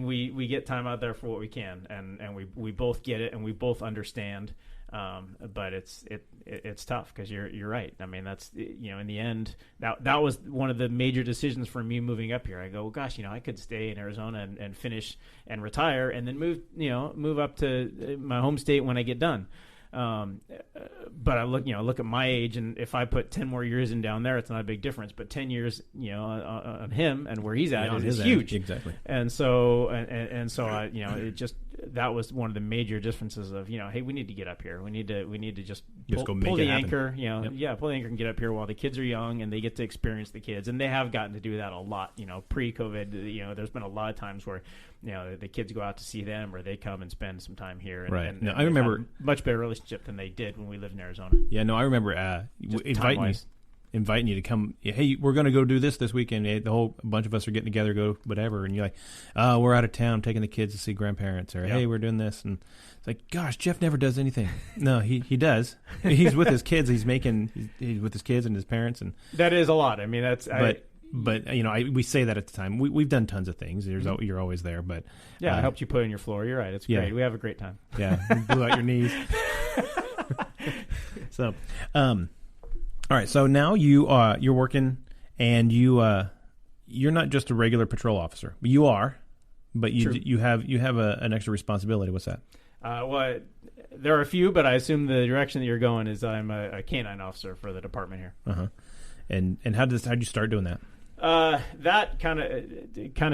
[SPEAKER 3] we get time out there for what we can, and we both get it, and we both understand. But it's tough because you're right. I mean, that's, you know, in the end, that was one of the major decisions for me moving up here. I go, well, gosh, you know, I could stay in Arizona and finish and retire, and then move up to my home state when I get done. But I look at my age, and if I put 10 more years in down there, it's not a big difference. But 10 years, you know, on him and where he's at is huge.
[SPEAKER 2] Exactly.
[SPEAKER 3] And so I, you know, it just, that was one of the major differences of, you know, hey, we need to get up here. We need to just pull the anchor, you know, pull the anchor and get up here while the kids are young and they get to experience the kids. And they have gotten to do that a lot, you know, pre-COVID. You know, there's been a lot of times where, you know, the kids go out to see them, or they come and spend some time here. And,
[SPEAKER 2] right.
[SPEAKER 3] And
[SPEAKER 2] I remember
[SPEAKER 3] much better relationship than they did when we lived in Arizona.
[SPEAKER 2] Yeah. No, I remember inviting you to come. Hey, we're going to go do this weekend. The whole bunch of us are getting together, go whatever. And you're like, we're out of town taking the kids to see grandparents, or hey, we're doing this. And it's like, gosh, Jeff never does anything. No, he does. He's with his kids. He's with his kids and his parents. And
[SPEAKER 3] that is a lot. I mean,
[SPEAKER 2] But you know, we say that at the time. We've done tons of things. You're always there, but
[SPEAKER 3] I helped you put in your floor. You're right. It's great. We have a great time.
[SPEAKER 2] Yeah, you blew out your knees. So, all right. So now you're working, and you're not just a regular patrol officer. You are, but you have an extra responsibility. What's that?
[SPEAKER 3] Well, there are a few, but I assume the direction that you're going is I'm a canine officer for the department here.
[SPEAKER 2] Uh huh. And how'd you start doing that?
[SPEAKER 3] That kind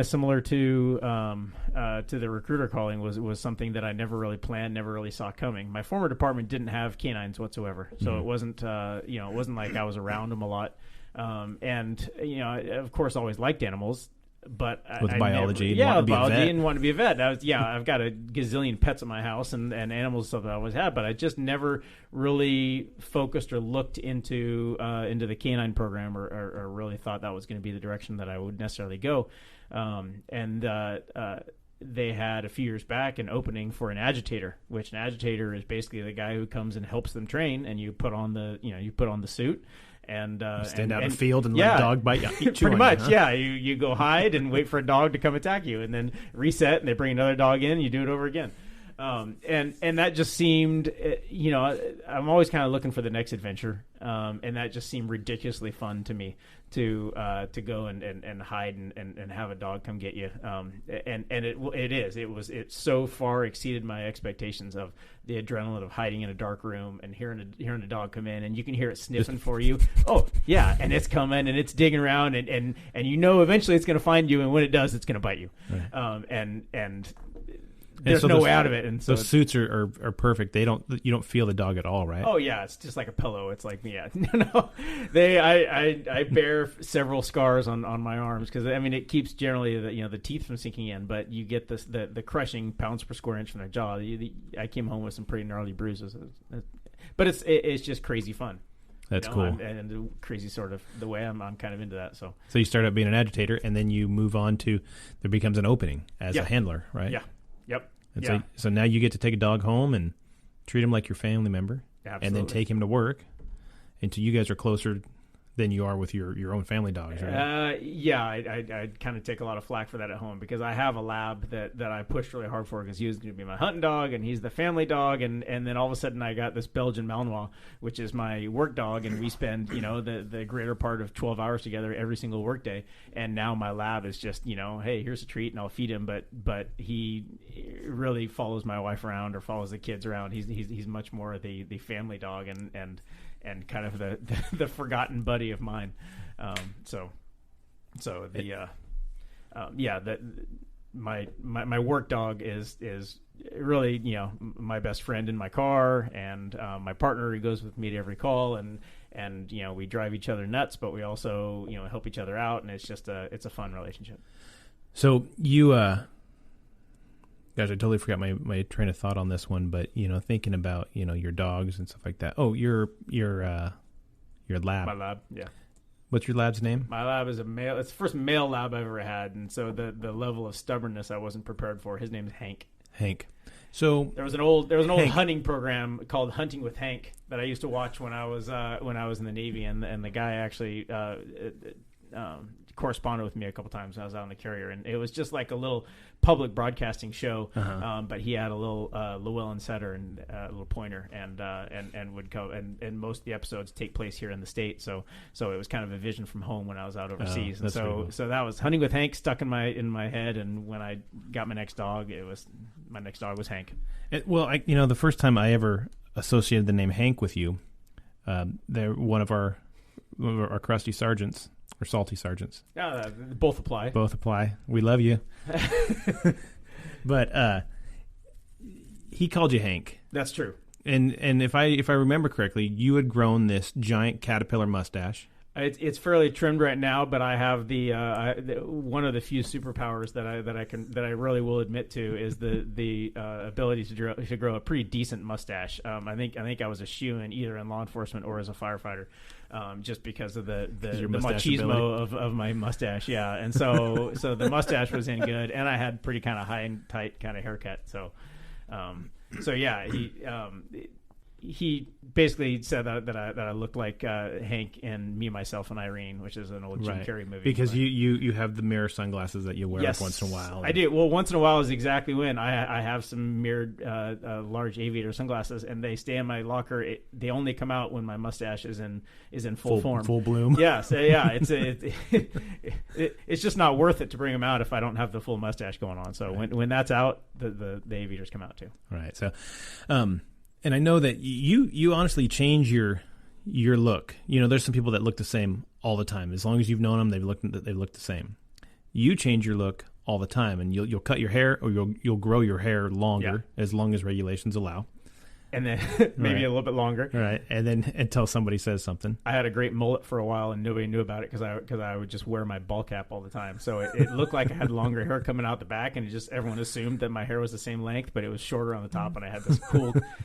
[SPEAKER 3] of similar to the recruiter calling was something that I never really planned, never really saw coming. My former department didn't have canines whatsoever, so it wasn't it wasn't like I was around them a lot. And you know, I, of course, always liked animals. But
[SPEAKER 2] with biology,
[SPEAKER 3] and wanted to be a vet. I've got a gazillion pets at my house and animals and stuff that I always had, but I just never really focused or looked into the canine program or really thought that was going to be the direction that I would necessarily go. They had a few years back an opening for an agitator, which an agitator is basically the guy who comes and helps them train, and you put on the suit. And
[SPEAKER 2] stand out in the field and let a dog bite you.
[SPEAKER 3] Pretty much, huh? Yeah. You go hide and wait for a dog to come attack you, and then reset, and they bring another dog in, and you do it over again. And that just seemed, you know, I'm always kind of looking for the next adventure, and that just seemed ridiculously fun to me to go and hide and have a dog come get you. And it so far exceeded my expectations of the adrenaline of hiding in a dark room and hearing a dog come in, and you can hear it sniffing for you. Oh yeah, and it's coming and it's digging around, and you know eventually it's going to find you, and when it does, it's going to bite you. Right. And there's no way out of it. And so
[SPEAKER 2] those suits are perfect. You don't feel the dog at all, right?
[SPEAKER 3] Oh yeah, it's just like a pillow. It's like, yeah, no. I bear several scars on my arms because I mean it keeps generally the teeth from sinking in, but you get the crushing pounds per square inch from their jaw. I came home with some pretty gnarly bruises, but it's just crazy fun.
[SPEAKER 2] That's cool.
[SPEAKER 3] And crazy sort of the way I'm kind of into that. So
[SPEAKER 2] you start out being an agitator, and then you move on to there becomes an opening as a handler, right?
[SPEAKER 3] Yeah. Yep.
[SPEAKER 2] And so now you get to take a dog home and treat him like your family member.
[SPEAKER 3] Absolutely.
[SPEAKER 2] And then take him to work until you guys are closer than you are with your own family dogs, right?
[SPEAKER 3] Yeah, I kind of take a lot of flack for that at home because I have a lab that I pushed really hard for because he was going to be my hunting dog and he's the family dog, and then all of a sudden I got this Belgian Malinois, which is my work dog, and we spend the greater part of 12 hours together every single work day, and now my lab is just hey, here's a treat and I'll feed him, but he really follows my wife around or follows the kids around. He's much more the family dog and kind of the forgotten buddy of mine. My work dog is really my best friend in my car, and my partner who goes with me to every call, and we drive each other nuts, but we also help each other out, and it's a fun relationship.
[SPEAKER 2] So you guys, I totally forgot my train of thought on this one, but thinking about your dogs and stuff like that. Oh, your lab.
[SPEAKER 3] My lab, yeah.
[SPEAKER 2] What's your lab's name?
[SPEAKER 3] My lab is a male. It's the first male lab I've ever had, and so the level of stubbornness I wasn't prepared for. His name is Hank.
[SPEAKER 2] Hank. So
[SPEAKER 3] there was an old
[SPEAKER 2] Hank.
[SPEAKER 3] hunting program called Hunting with Hank that I used to watch when I was in the Navy, and the guy actually corresponded with me a couple times when I was out on the carrier, and it was just like a little public broadcasting show. But he had a little Llewellyn setter and a little pointer, and would go, and most of the episodes take place here in the state. So it was kind of a vision from home when I was out overseas. And so that was Hunting with Hank stuck in my head. And when I got my next dog, my next dog was Hank.
[SPEAKER 2] The first time I ever associated the name Hank with you, they're one of our crusty sergeants. Or salty sergeants.
[SPEAKER 3] Both apply.
[SPEAKER 2] Both apply. We love you. But he called you Hank.
[SPEAKER 3] That's true.
[SPEAKER 2] And if I remember correctly, you had grown this giant caterpillar mustache.
[SPEAKER 3] It's fairly trimmed right now, but I have the one of the few superpowers that I really will admit to is the ability to grow a pretty decent mustache. I think I was a shoo-in either in law enforcement or as a firefighter, just because of the machismo of my mustache. Yeah, and so the mustache was in good, and I had pretty kind of high and tight kind of haircut. So yeah, he basically said that I looked like Hank in Me, Myself, and Irene, which is an old Jim Carrey movie.
[SPEAKER 2] Because you have the mirror sunglasses that you wear once in a while.
[SPEAKER 3] I do. Well, once in a while is exactly when I have some mirrored large aviator sunglasses, and they stay in my locker. They only come out when my mustache is in full form,
[SPEAKER 2] full bloom.
[SPEAKER 3] Yeah. So yeah, it's just not worth it to bring them out if I don't have the full mustache going on. So when that's out, the aviators come out too.
[SPEAKER 2] Right. So, and I know that you honestly change your look. There's some people that look the same all the time. As long as you've known them, they've looked the same. You change your look all the time, and you'll cut your hair, or you'll grow your hair longer as long as regulations allow.
[SPEAKER 3] And then maybe a little bit longer.
[SPEAKER 2] Right. And then until somebody says something.
[SPEAKER 3] I had a great mullet for a while, and nobody knew about it because I would just wear my ball cap all the time. So it looked like I had longer hair coming out the back, and everyone assumed that my hair was the same length, but it was shorter on the top, and I had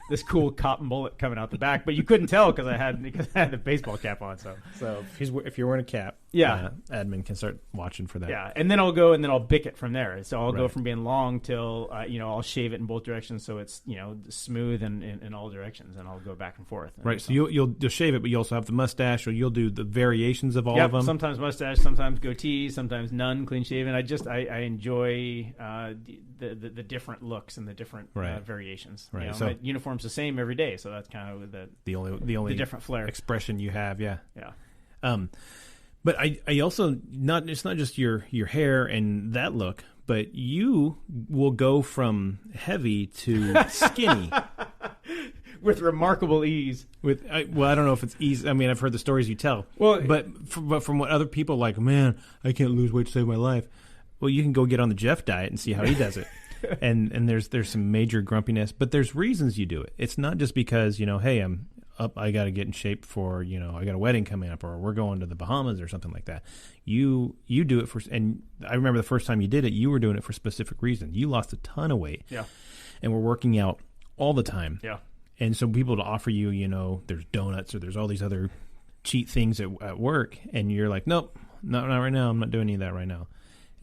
[SPEAKER 3] this cool cotton mullet coming out the back. But you couldn't tell because I had the baseball cap on. So
[SPEAKER 2] if you're wearing a cap, admin can start watching for that.
[SPEAKER 3] Yeah, and then I'll go and then I'll bick it from there. So I'll go from being long till I'll shave it in both directions, so it's smooth and in all directions, and I'll go back and forth.
[SPEAKER 2] Right. So you'll shave it, but you also have the mustache, or you'll do the variations of all of them.
[SPEAKER 3] Sometimes mustache, sometimes goatee, sometimes none, clean shaven. I enjoy the different looks and the different variations.
[SPEAKER 2] Right.
[SPEAKER 3] So my uniform's the same every day, so that's kind of the only different flair
[SPEAKER 2] expression you have. Yeah.
[SPEAKER 3] Yeah.
[SPEAKER 2] But I also it's not just your hair and that look, but you will go from heavy to skinny
[SPEAKER 3] with remarkable ease.
[SPEAKER 2] I don't know if it's easy. I mean, I've heard the stories you tell.
[SPEAKER 3] Well,
[SPEAKER 2] but from what other people like, man, I can't lose weight to save my life. Well, you can go get on the Jeff diet and see how he does it. and there's some major grumpiness, but there's reasons you do it. It's not just because hey, I'm up, I got to get in shape for I got a wedding coming up, or we're going to the Bahamas or something like that. You do it for, and I remember the first time you did it, you were doing it for a specific reason. You lost a ton of weight, and we're working out all the time, And so people to offer you, there's donuts or there's all these other cheat things at work, and you're like, nope, not right now. I'm not doing any of that right now.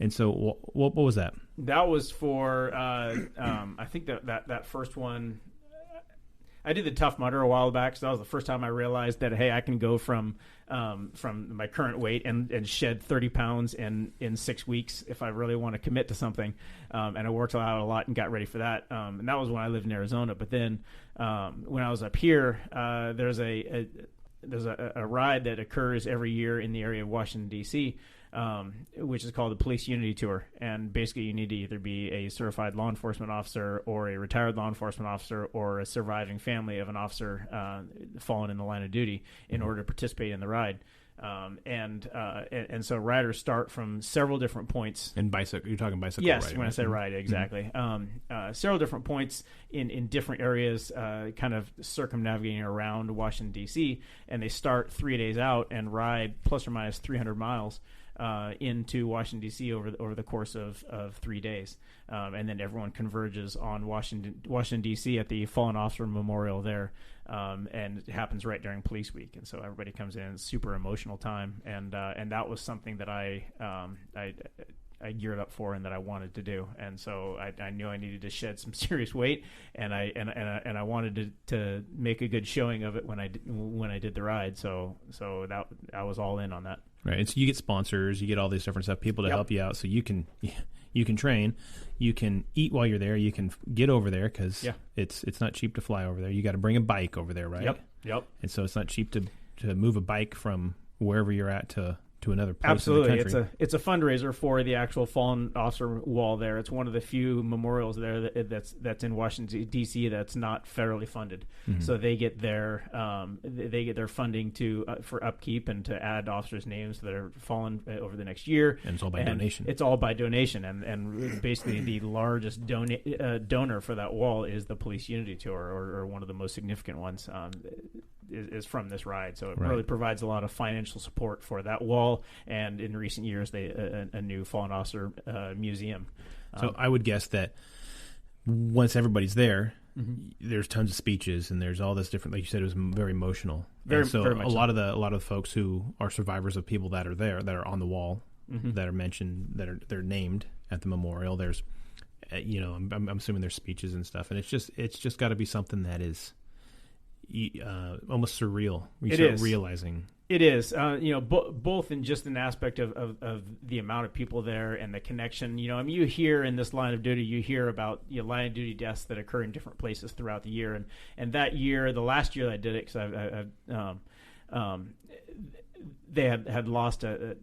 [SPEAKER 2] And so what was that?
[SPEAKER 3] That was for I think that first one. I did the Tough Mudder a while back, so that was the first time I realized that, hey, I can go from my current weight and shed 30 pounds in 6 weeks if I really want to commit to something. And I worked out a lot and got ready for that. And that was when I lived in Arizona. But then when I was up here, there's a ride that occurs every year in the area of Washington, D.C., which is called the Police Unity Tour. And basically you need to either be a certified law enforcement officer or a retired law enforcement officer or a surviving family of an officer fallen in the line of duty in order to participate in the ride. And so riders start from several different points.
[SPEAKER 2] And bicycle, you're talking bicycle
[SPEAKER 3] yes,
[SPEAKER 2] riding,
[SPEAKER 3] when
[SPEAKER 2] right?
[SPEAKER 3] I say ride, exactly. Several different points in different areas, kind of circumnavigating around Washington, D.C., and they start 3 days out and ride plus or minus 300 miles into Washington, D.C. over the course of 3 days. And then everyone converges on Washington, D.C. at the Fallen Officer Memorial there. And it happens right during Police Week. And so everybody comes in. It's super emotional time. And that was something that I geared up for and that I wanted to do. And so I knew I needed to shed some serious weight, and I wanted to make a good showing of it when I did the ride. So that I was all in on that.
[SPEAKER 2] Right. And so you get sponsors, you get all these different stuff, people to help you out, so you can train, you can eat while you're there, you can get over there because it's not cheap to fly over there. You got to bring a bike over there, right?
[SPEAKER 3] Yep.
[SPEAKER 2] And so it's not cheap to move a bike from wherever you're at to another place.
[SPEAKER 3] Absolutely.
[SPEAKER 2] In the country.
[SPEAKER 3] It's a fundraiser for the actual Fallen Officer Wall there. It's one of the few memorials there that's in Washington, D.C. that's not federally funded. Mm-hmm. So they get their funding for upkeep and to add officers' names that are fallen over the next year.
[SPEAKER 2] And it's all by donation.
[SPEAKER 3] It's all by donation. And basically the largest donor for that wall is the Police Unity Tour, or one of the most significant ones. Is from this ride, so it really provides a lot of financial support for that wall, and in recent years, a new Fallen Officer museum.
[SPEAKER 2] So I would guess that once everybody's there, there's tons of speeches, and there's all this different. Like you said, it was very emotional. Very much. A lot of the folks who are survivors of people that are there, that are on the wall, that are mentioned, they're named at the memorial. There's, I'm assuming there's speeches and stuff, and it's just got to be something that is almost surreal. You start realizing
[SPEAKER 3] it is, both in just an aspect of the amount of people there and the connection. You hear in this line of duty, you hear about line of duty deaths that occur in different places throughout the year, and that year, the last year that I did it, because they had lost a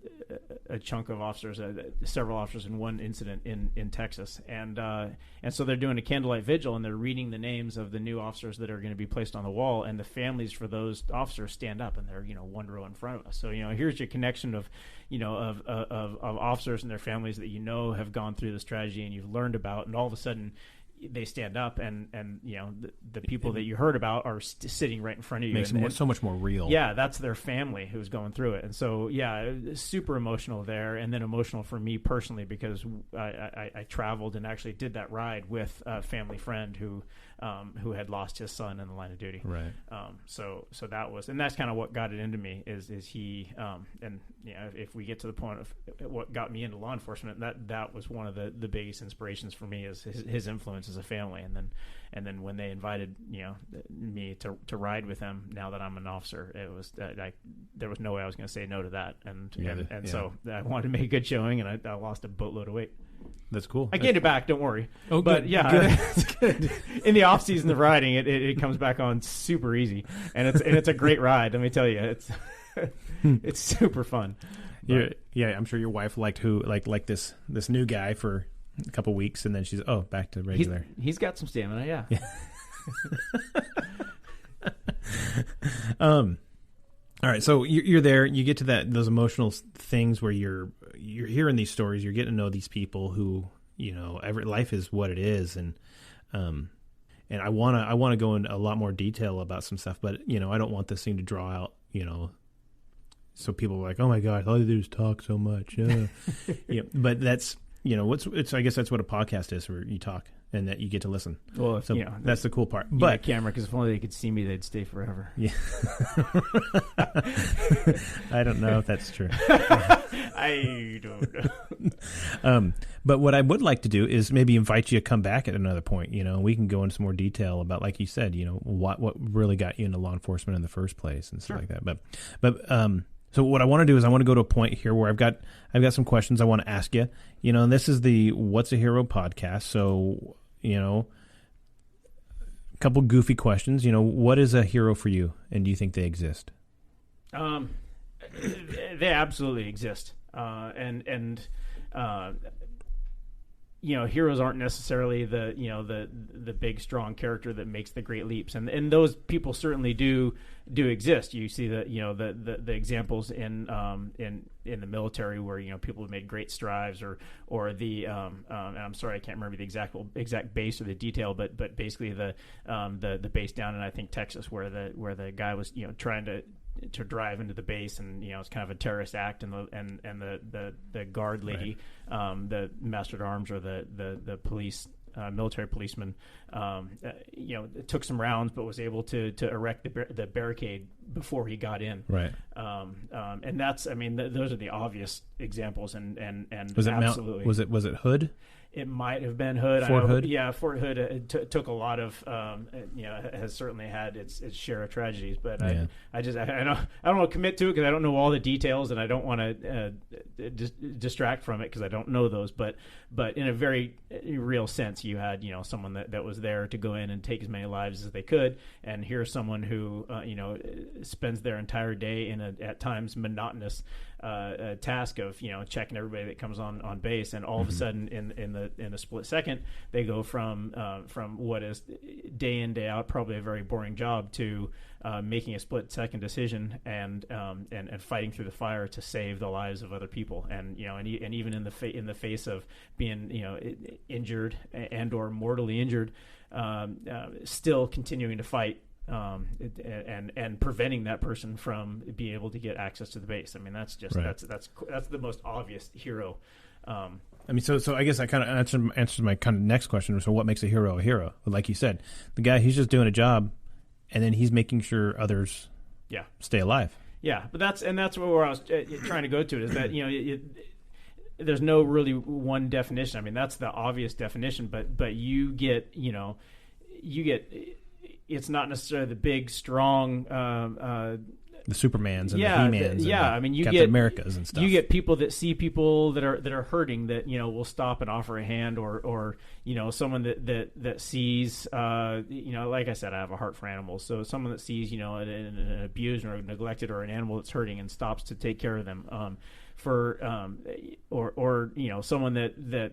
[SPEAKER 3] chunk of officers, several officers in one incident in Texas, and so they're doing a candlelight vigil, and they're reading the names of the new officers that are going to be placed on the wall, and the families for those officers stand up, and they're one row in front of us. So here's your connection of officers and their families that have gone through the strategy and you've learned about, and all of a sudden they stand up, and the people that you heard about are sitting right in front of you.
[SPEAKER 2] Makes it so much more real.
[SPEAKER 3] Yeah, that's their family who's going through it. And so, super emotional there, and then emotional for me personally because I traveled and actually did that ride with a family friend who had lost his son in the line of duty.
[SPEAKER 2] Right.
[SPEAKER 3] So that was, and that's kind of what got it into me is he, and if we get to the point of what got me into law enforcement, that was one of the biggest inspirations for me is his influence as a family. And then when they invited, me to ride with them, now that I'm an officer, it was, there was no way I was going to say no to that. So I wanted to make a good showing, and I lost a boatload of weight.
[SPEAKER 2] That's cool.
[SPEAKER 3] I gained it back. Don't worry.
[SPEAKER 2] Oh,
[SPEAKER 3] but
[SPEAKER 2] good.
[SPEAKER 3] It's good. In the off season of riding, it comes back on super easy, and it's a great ride. Let me tell you, it's super fun.
[SPEAKER 2] Yeah, I'm sure your wife liked this new guy for a couple weeks, and then she's back to regular.
[SPEAKER 3] He's got some stamina. Yeah.
[SPEAKER 2] All right, so you're there. You get to those emotional things where you're hearing these stories. You're getting to know these people who every life is what it is, and I want to go into a lot more detail about some stuff, but I don't want this thing to draw out. So people are like, oh my God, all they do is talk so much. Yeah, but that's I guess that's what a podcast is, where you talk and that you get to listen.
[SPEAKER 3] Well,
[SPEAKER 2] so that's the cool part.
[SPEAKER 3] But camera, because if only they could see me, they'd stay forever.
[SPEAKER 2] Yeah. I don't know if that's true.
[SPEAKER 3] I don't know.
[SPEAKER 2] But what I would like to do is maybe invite you to come back at another point. We can go into some more detail about, like you said, what really got you into law enforcement in the first place and stuff like that. But so what I want to do is I want to go to a point here where I've got some questions I want to ask you. And this is the What's a Hero podcast. So, a couple goofy questions. What is a hero for you, and do you think they exist?
[SPEAKER 3] They absolutely exist. Heroes aren't necessarily the big strong character that makes the great leaps, and those people certainly do exist. You see the examples in the military where people have made great strides, or the and I'm sorry I can't remember the exact base or the detail, but basically the base down in I think Texas where the guy was trying to drive into the base, and it's kind of a terrorist act, and the guard lady, the master at arms or the police military policeman, took some rounds but was able to erect the barricade before he got in.
[SPEAKER 2] Right.
[SPEAKER 3] And that's those are the obvious examples, and
[SPEAKER 2] was it
[SPEAKER 3] absolutely
[SPEAKER 2] was it Hood?
[SPEAKER 3] It might have been Hood.
[SPEAKER 2] Fort Hood?
[SPEAKER 3] Yeah, Fort Hood took a lot of, has certainly had its share of tragedies. But
[SPEAKER 2] yeah.
[SPEAKER 3] I don't want to commit to it because I don't know all the details, and I don't want to distract from it because I don't know those. But in a very real sense, you had someone that was there to go in and take as many lives as they could, and here's someone who spends their entire day in a at times monotonous task of checking everybody that comes on base, and all of a sudden in a split second they go from what is day in day out probably a very boring job to making a split second decision and fighting through the fire to save the lives of other people, and even in the face of being injured and or mortally injured, still continuing to fight. And preventing that person from being able to get access to the base. That's just
[SPEAKER 2] right.
[SPEAKER 3] that's the most obvious hero.
[SPEAKER 2] So I guess I kind of answered my kind of next question. So what makes a hero a hero? Like you said, the guy, he's just doing a job, and then he's making sure others stay alive.
[SPEAKER 3] Yeah, but that's where I was trying to go to, is that there's no really one definition. That's the obvious definition, but you get it's not necessarily the big, strong,
[SPEAKER 2] the Supermans and the He-Mans, you
[SPEAKER 3] Captain
[SPEAKER 2] get Americas and stuff.
[SPEAKER 3] You get people that see people that are hurting that will stop and offer a hand, or someone that sees like I said, I have a heart for animals, so someone that sees an abused or neglected or an animal that's hurting and stops to take care of them, or someone that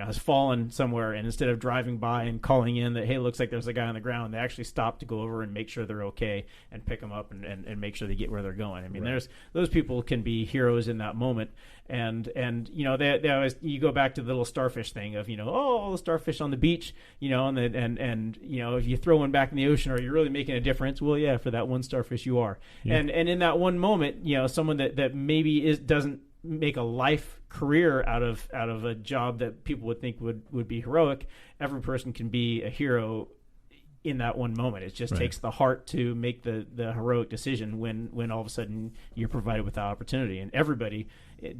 [SPEAKER 3] has fallen somewhere, and instead of driving by and calling in that, hey, looks like there's a guy on the ground, they actually stop to go over and make sure they're okay and pick them up and make sure they get where they're going. Right. There's those people can be heroes in that moment, and they always, you go back to the little starfish thing of all the starfish on the beach, and if you throw one back in the ocean, are you really making a difference? Well, yeah, for that one starfish you are. Yeah. And in that one moment, someone that maybe doesn't make a life career out of a job that people would think would be heroic, every person can be a hero in that one moment. It just takes the heart to make the heroic decision when all of a sudden you're provided with the opportunity, and everybody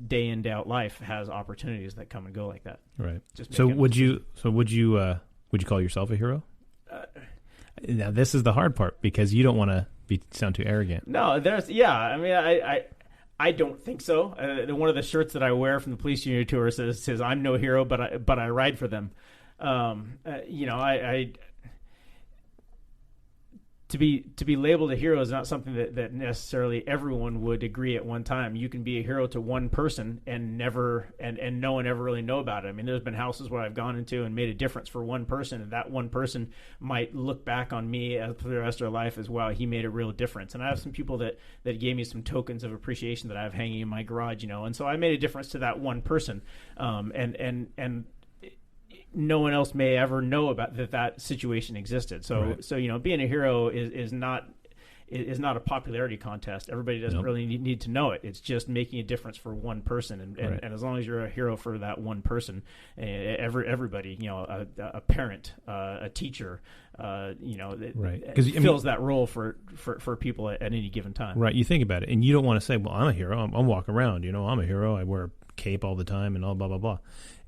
[SPEAKER 3] day in day out life has opportunities that come and go like that.
[SPEAKER 2] Right. So would you call yourself a hero? Now this is the hard part, because you don't want to sound too arrogant.
[SPEAKER 3] No, I don't think so. One of the shirts that I wear from the police union tour says I'm no hero, but I ride for them. To be labeled a hero is not something that necessarily everyone would agree at one time. You can be a hero to one person and no one ever really know about it. There's been houses where I've gone into and made a difference for one person, and that one person might look back on me for the rest of their life as, wow, he made a real difference. And I have some people that gave me some tokens of appreciation that I have hanging in my garage, and so I made a difference to that one person. And no one else may ever know about that situation existed. So
[SPEAKER 2] right.
[SPEAKER 3] So being a hero is not a popularity contest. Everybody doesn't really need to know it. It's just making a difference for one person, and as long as you're a hero for that one person, everybody, a parent, a teacher,
[SPEAKER 2] Right.
[SPEAKER 3] It fills that role for people at any given time.
[SPEAKER 2] Right. You think about it, and you don't want to say, "Well, I'm a hero. I'm walking around. I'm a hero. I wear a cape all the time, and all blah blah blah."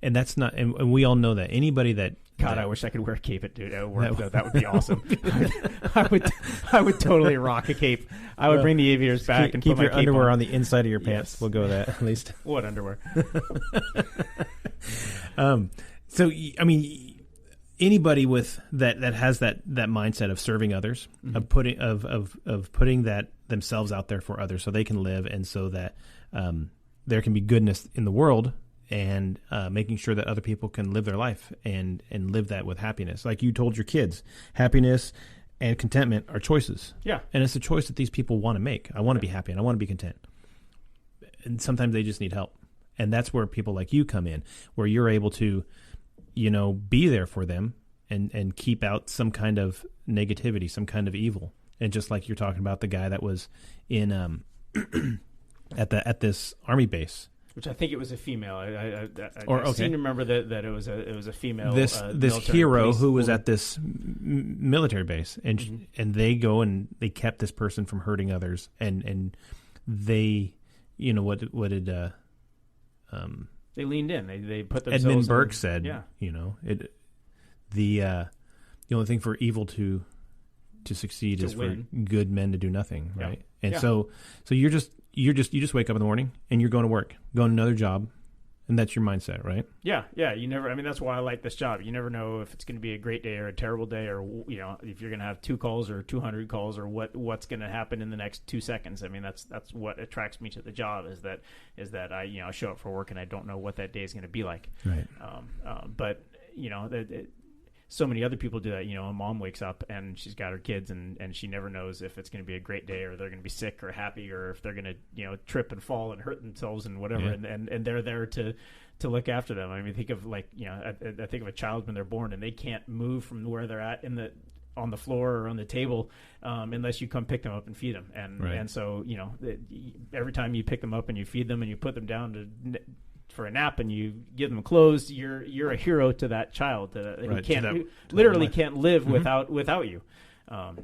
[SPEAKER 2] And that's not. And we all know that. Anybody that
[SPEAKER 3] I wish I could wear a cape at work. That would be awesome. I would totally rock a cape. I would bring the aviators back and
[SPEAKER 2] keep
[SPEAKER 3] put
[SPEAKER 2] your
[SPEAKER 3] my cape
[SPEAKER 2] underwear
[SPEAKER 3] on
[SPEAKER 2] the inside of your pants.
[SPEAKER 3] Yes.
[SPEAKER 2] We'll go with that at least.
[SPEAKER 3] What underwear?
[SPEAKER 2] So I mean, anybody with that has that mindset of serving others, of putting putting that themselves out there for others, so they can live, and so that there can be goodness in the world. And making sure that other people can live their life and live that with happiness. Like you told your kids, happiness and contentment are choices.
[SPEAKER 3] Yeah.
[SPEAKER 2] And it's a choice that these people want to make. I want to be happy and I want to be content. And sometimes they just need help. And that's where people like you come in, where you're able to, be there for them and keep out some kind of negativity, some kind of evil. And just like you're talking about the guy that was in at this army base.
[SPEAKER 3] Which I think it was a female. I seem to remember that it was a female.
[SPEAKER 2] This hero who was at this military base, and and they go and they kept this person from hurting others, and they, what did
[SPEAKER 3] they leaned in. They put themselves.
[SPEAKER 2] Edmund Burke said,
[SPEAKER 3] yeah.
[SPEAKER 2] The only thing for evil to succeed is
[SPEAKER 3] win.
[SPEAKER 2] for good men to do nothing, right?
[SPEAKER 3] Yeah.
[SPEAKER 2] And so you just wake up in the morning and you're going to work, going to another job, and that's your mindset, right?
[SPEAKER 3] Yeah. You never. I mean, that's why I like this job. You never know if it's going to be a great day or a terrible day, or if you're going to have 2 calls or 200 calls, or what's going to happen in the next 2 seconds. I mean, that's what attracts me to the job is that I show up for work and I don't know what that day is going to be like.
[SPEAKER 2] Right.
[SPEAKER 3] But so many other people do that. A mom wakes up and she's got her kids and she never knows if it's going to be a great day or they're going to be sick or happy or if they're going to, trip and fall and hurt themselves and whatever. Yeah. And they're there to look after them. I mean, think of I think of a child when they're born and they can't move from where they're at on the floor or on the table unless you come pick them up and feed them. And so, every time you pick them up and you feed them and you put them down for a nap and you give them clothes, you're a hero to that child who can't live without you.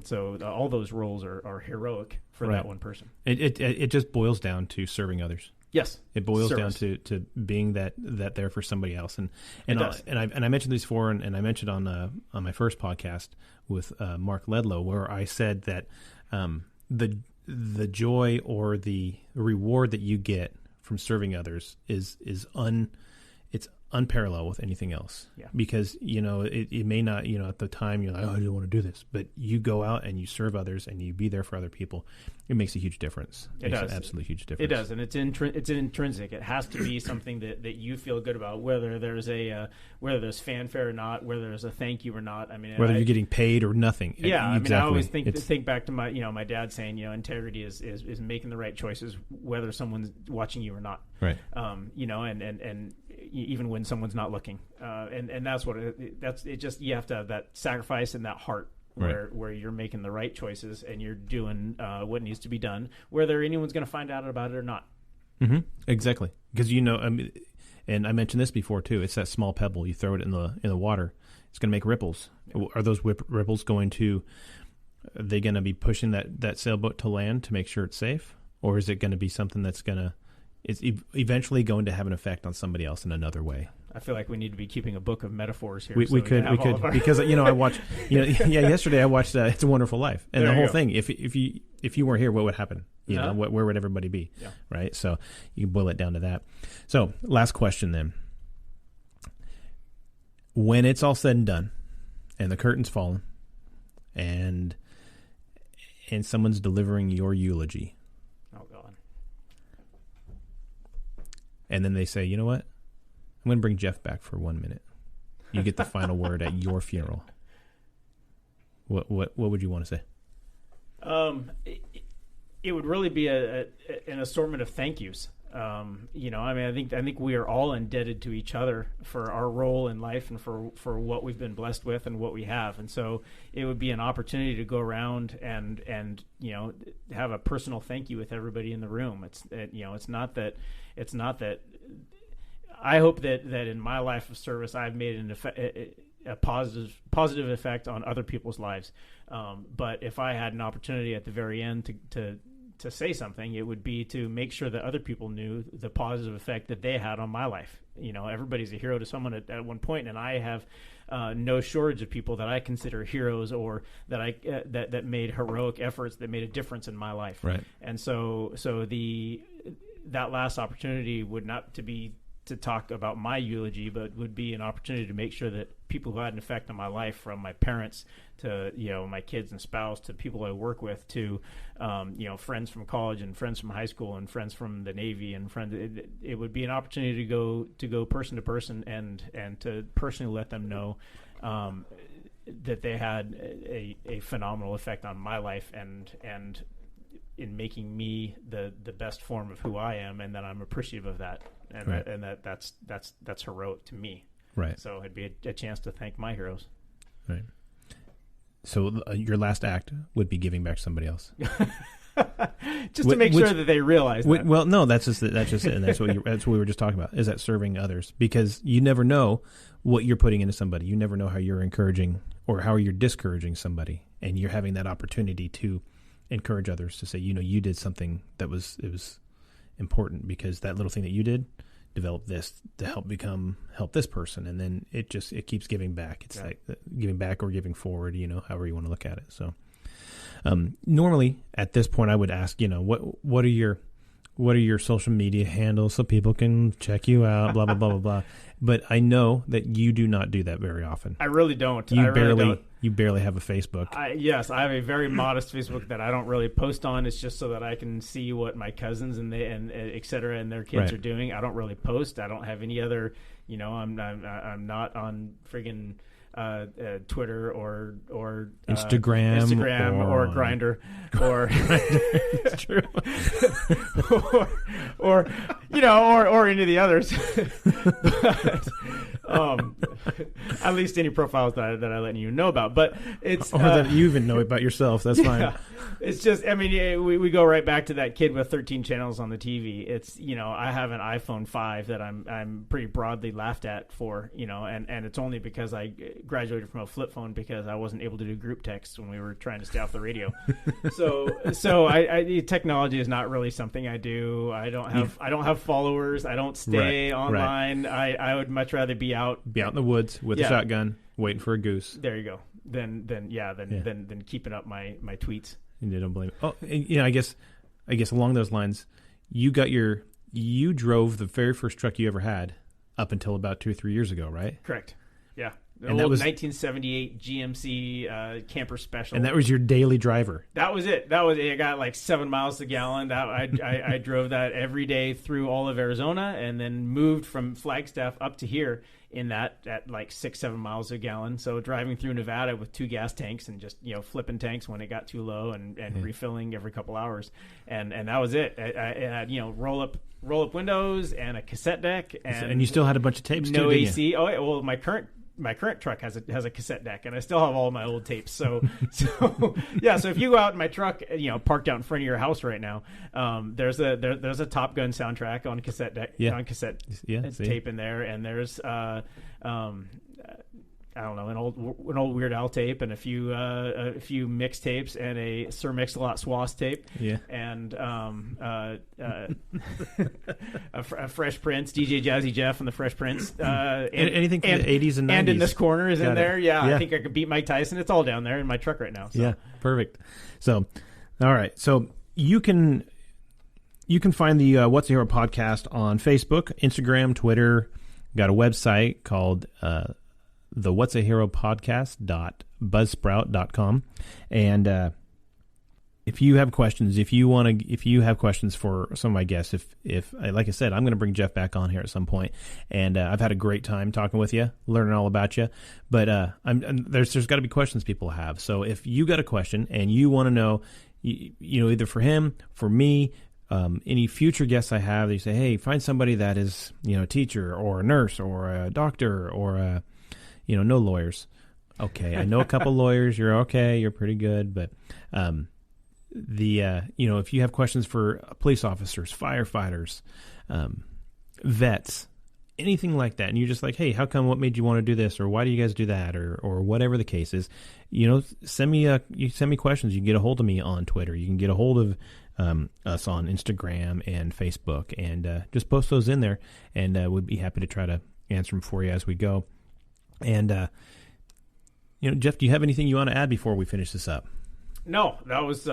[SPEAKER 3] So all those roles are heroic for that one person.
[SPEAKER 2] It just boils down to serving others.
[SPEAKER 3] Yes,
[SPEAKER 2] it boils down to being that there for somebody else. And I mentioned these before, and I mentioned on my first podcast with Mark Ledlow, where I said that the joy or the reward that you get from serving others is unparalleled with anything else. Yeah. Because it may not at the time you're like, oh, I don't want to do this, but you go out and you serve others and you be there for other people. It makes a huge difference. It makes an absolutely huge difference.
[SPEAKER 3] It does, and it's intrinsic. It has to be something that you feel good about, whether there's fanfare or not, whether there's a thank you or not. I mean,
[SPEAKER 2] whether you're getting paid or nothing.
[SPEAKER 3] Yeah, exactly. I mean, I always think back to my dad saying, integrity is making the right choices, whether someone's watching you or not.
[SPEAKER 2] Right.
[SPEAKER 3] And even when someone's not looking, and that's what it just, you have to have that sacrifice and that heart. Where you're making the right choices and you're doing what needs to be done, whether anyone's going to find out about it or not.
[SPEAKER 2] Mm-hmm. Exactly, because and I mentioned this before too. It's that small pebble you throw it in the water. It's going to make ripples. Yeah. Are those ripples going to? Are they going to be pushing that sailboat to land to make sure it's safe, or is it going to be something that's going to? It's eventually going to have an effect on somebody else in another way.
[SPEAKER 3] I feel like we need to be keeping a book of metaphors here.
[SPEAKER 2] We could because I watched yesterday I watched It's a Wonderful Life, and the whole thing. If you weren't here, what would happen? Where would everybody be? Yeah. Right. So you can boil it down to that. So last question then. When it's all said and done, and the curtain's fallen, and someone's delivering your eulogy.
[SPEAKER 3] Oh God.
[SPEAKER 2] And then they say, you know what? I'm going to bring Jeff back for 1 minute. You get the final word at your funeral. What would you want to say?
[SPEAKER 3] It would really be an assortment of thank yous. I think we are all indebted to each other for our role in life and for what we've been blessed with and what we have. And so it would be an opportunity to go around and have a personal thank you with everybody in the room. It's not that I hope that in my life of service I've made a positive effect on other people's lives. But if I had an opportunity at the very end to say something, it would be to make sure that other people knew the positive effect that they had on my life. Everybody's a hero to someone at one point, and I have no shortage of people that I consider heroes, or that that made heroic efforts that made a difference in my life.
[SPEAKER 2] Right.
[SPEAKER 3] And so that last opportunity would not to talk about my eulogy, but would be an opportunity to make sure that people who had an effect on my life, from my parents to my kids and spouse, to people I work with, to friends from college and friends from high school and friends from the Navy and friends, it would be an opportunity to go person to person and to personally let them know that they had a phenomenal effect on my life and in making me the best form of who I am, and that I'm appreciative of that, and
[SPEAKER 2] Right.
[SPEAKER 3] that's heroic to me.
[SPEAKER 2] Right.
[SPEAKER 3] So it'd be a chance to thank my heroes.
[SPEAKER 2] Right. So your last act would be giving back to somebody else.
[SPEAKER 3] Just to make sure that they realize that.
[SPEAKER 2] Well, no, that's it, and that's what we were just talking about. Is that serving others? Because you never know what you're putting into somebody. You never know how you're encouraging or how you're discouraging somebody, and you're having that opportunity to encourage others to say, you did something that was important, because that little thing that you did developed this to help this person, and then it keeps giving back. It's like giving back or giving forward, however you want to look at it. So normally at this point I would ask, what are your social media handles so people can check you out, blah blah blah blah blah. But I know that you do not do that very often.
[SPEAKER 3] I really don't.
[SPEAKER 2] You barely have a Facebook.
[SPEAKER 3] Yes, I have a very modest Facebook that I don't really post on. It's just so that I can see what my cousins and et cetera and their kids are doing. I don't really post. I don't have any other. I'm not on friggin' Twitter or
[SPEAKER 2] Instagram
[SPEAKER 3] or Grindr or
[SPEAKER 2] it's true.
[SPEAKER 3] or any of the others. But, at least any profiles that I let you know about. But it's
[SPEAKER 2] or that you even know about yourself. That's fine.
[SPEAKER 3] Yeah. It's just, we go right back to that kid with 13 channels on the TV. It's, I have an iPhone 5 that I'm pretty broadly laughed at for, and it's only because I graduated from a flip phone because I wasn't able to do group text when we were trying to stay off the radio. So technology is not really something I do. I don't have followers. I don't stay online. Right. I would much rather be out
[SPEAKER 2] in the woods with a shotgun waiting for a goose.
[SPEAKER 3] There you go. Than keeping up my tweets.
[SPEAKER 2] And you don't blame. Oh, I guess along those lines, you drove the very first truck you ever had up until about 2 or 3 years ago, right?
[SPEAKER 3] Correct. Yeah.
[SPEAKER 2] And that was
[SPEAKER 3] 1978 GMC camper special.
[SPEAKER 2] And that was your daily driver.
[SPEAKER 3] That was it. I got like 7 miles a gallon. I drove that every day through all of Arizona, and then moved from Flagstaff up to here in that at like 6-7 miles a gallon. So driving through Nevada with 2 gas tanks and just flipping tanks when it got too low and refilling every couple hours, and that was it. I had roll up windows and a cassette deck, and
[SPEAKER 2] you still had a bunch of tapes.
[SPEAKER 3] No
[SPEAKER 2] too,
[SPEAKER 3] AC. Oh yeah, well my current truck has a cassette deck, and I still have all my old tapes. So yeah. So if you go out in my truck, parked out in front of your house right now, there's a Top Gun soundtrack on cassette deck, on cassette tape in there, and there's I don't know, an old Weird Al tape, and a few mixtapes, and a Sir Mix-a-Lot Swass tape, and a Fresh Prince, DJ Jazzy Jeff and the Fresh Prince, and
[SPEAKER 2] anything from the 80s and 90s.
[SPEAKER 3] And In This Corner is in there. Yeah,
[SPEAKER 2] yeah,
[SPEAKER 3] I think I could beat Mike Tyson. It's all down there in my truck right now. So.
[SPEAKER 2] Yeah, perfect. So, all right, so you can find the What's a Hero podcast on Facebook, Instagram, Twitter. We've got a website called the What's a Hero podcast.buzzsprout.com. And if you have questions, if you have questions for some of my guests, if like I said, I'm going to bring Jeff back on here at some point, and I've had a great time talking with you, learning all about you. But there's got to be questions people have. So if you got a question and you want to know, either for him, for me, any future guests I have, they say, hey, find somebody that is a teacher or a nurse or a doctor or no lawyers. Okay, I know a couple lawyers. You're okay. You're pretty good. But if you have questions for police officers, firefighters, vets, anything like that, and you're just like, hey, how come, what made you want to do this, or why do you guys do that, or whatever the case is, send me questions. You can get a hold of me on Twitter. You can get a hold of us on Instagram and Facebook, and just post those in there, and we'd be happy to try to answer them for you as we go. And Jeff, do you have anything you want to add before we finish this up?
[SPEAKER 3] No, that was.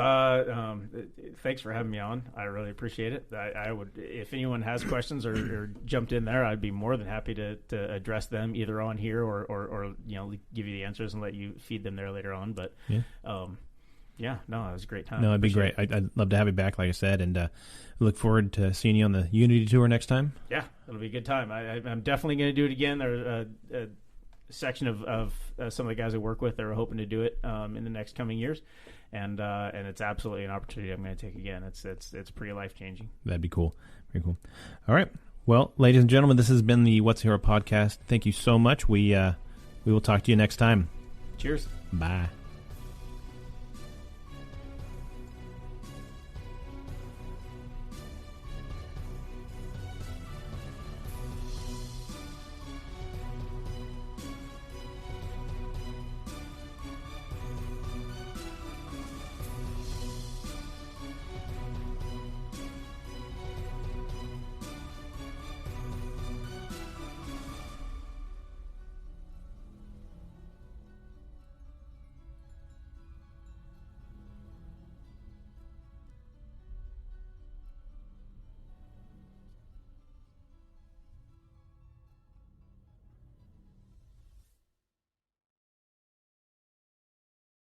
[SPEAKER 3] Thanks for having me on. I really appreciate it. I would, if anyone has questions or jumped in there, I'd be more than happy to address them either on here or give you the answers and let you feed them there later on. But yeah, no, it was a great time.
[SPEAKER 2] No, it'd be great. I'd love to have you back, like I said, and look forward to seeing you on the Unity Tour next time. Yeah,
[SPEAKER 3] it'll be a good time. I'm definitely going to do it again. There's a section of some of the guys I work with that are hoping to do it in the next coming years, and it's absolutely an opportunity I'm going to take again. It's pretty life-changing. That'd be cool. Very cool. All right. Well, ladies and gentlemen, this has been the What's a Hero podcast. Thank you so much. We will talk to you next time. Cheers. Bye.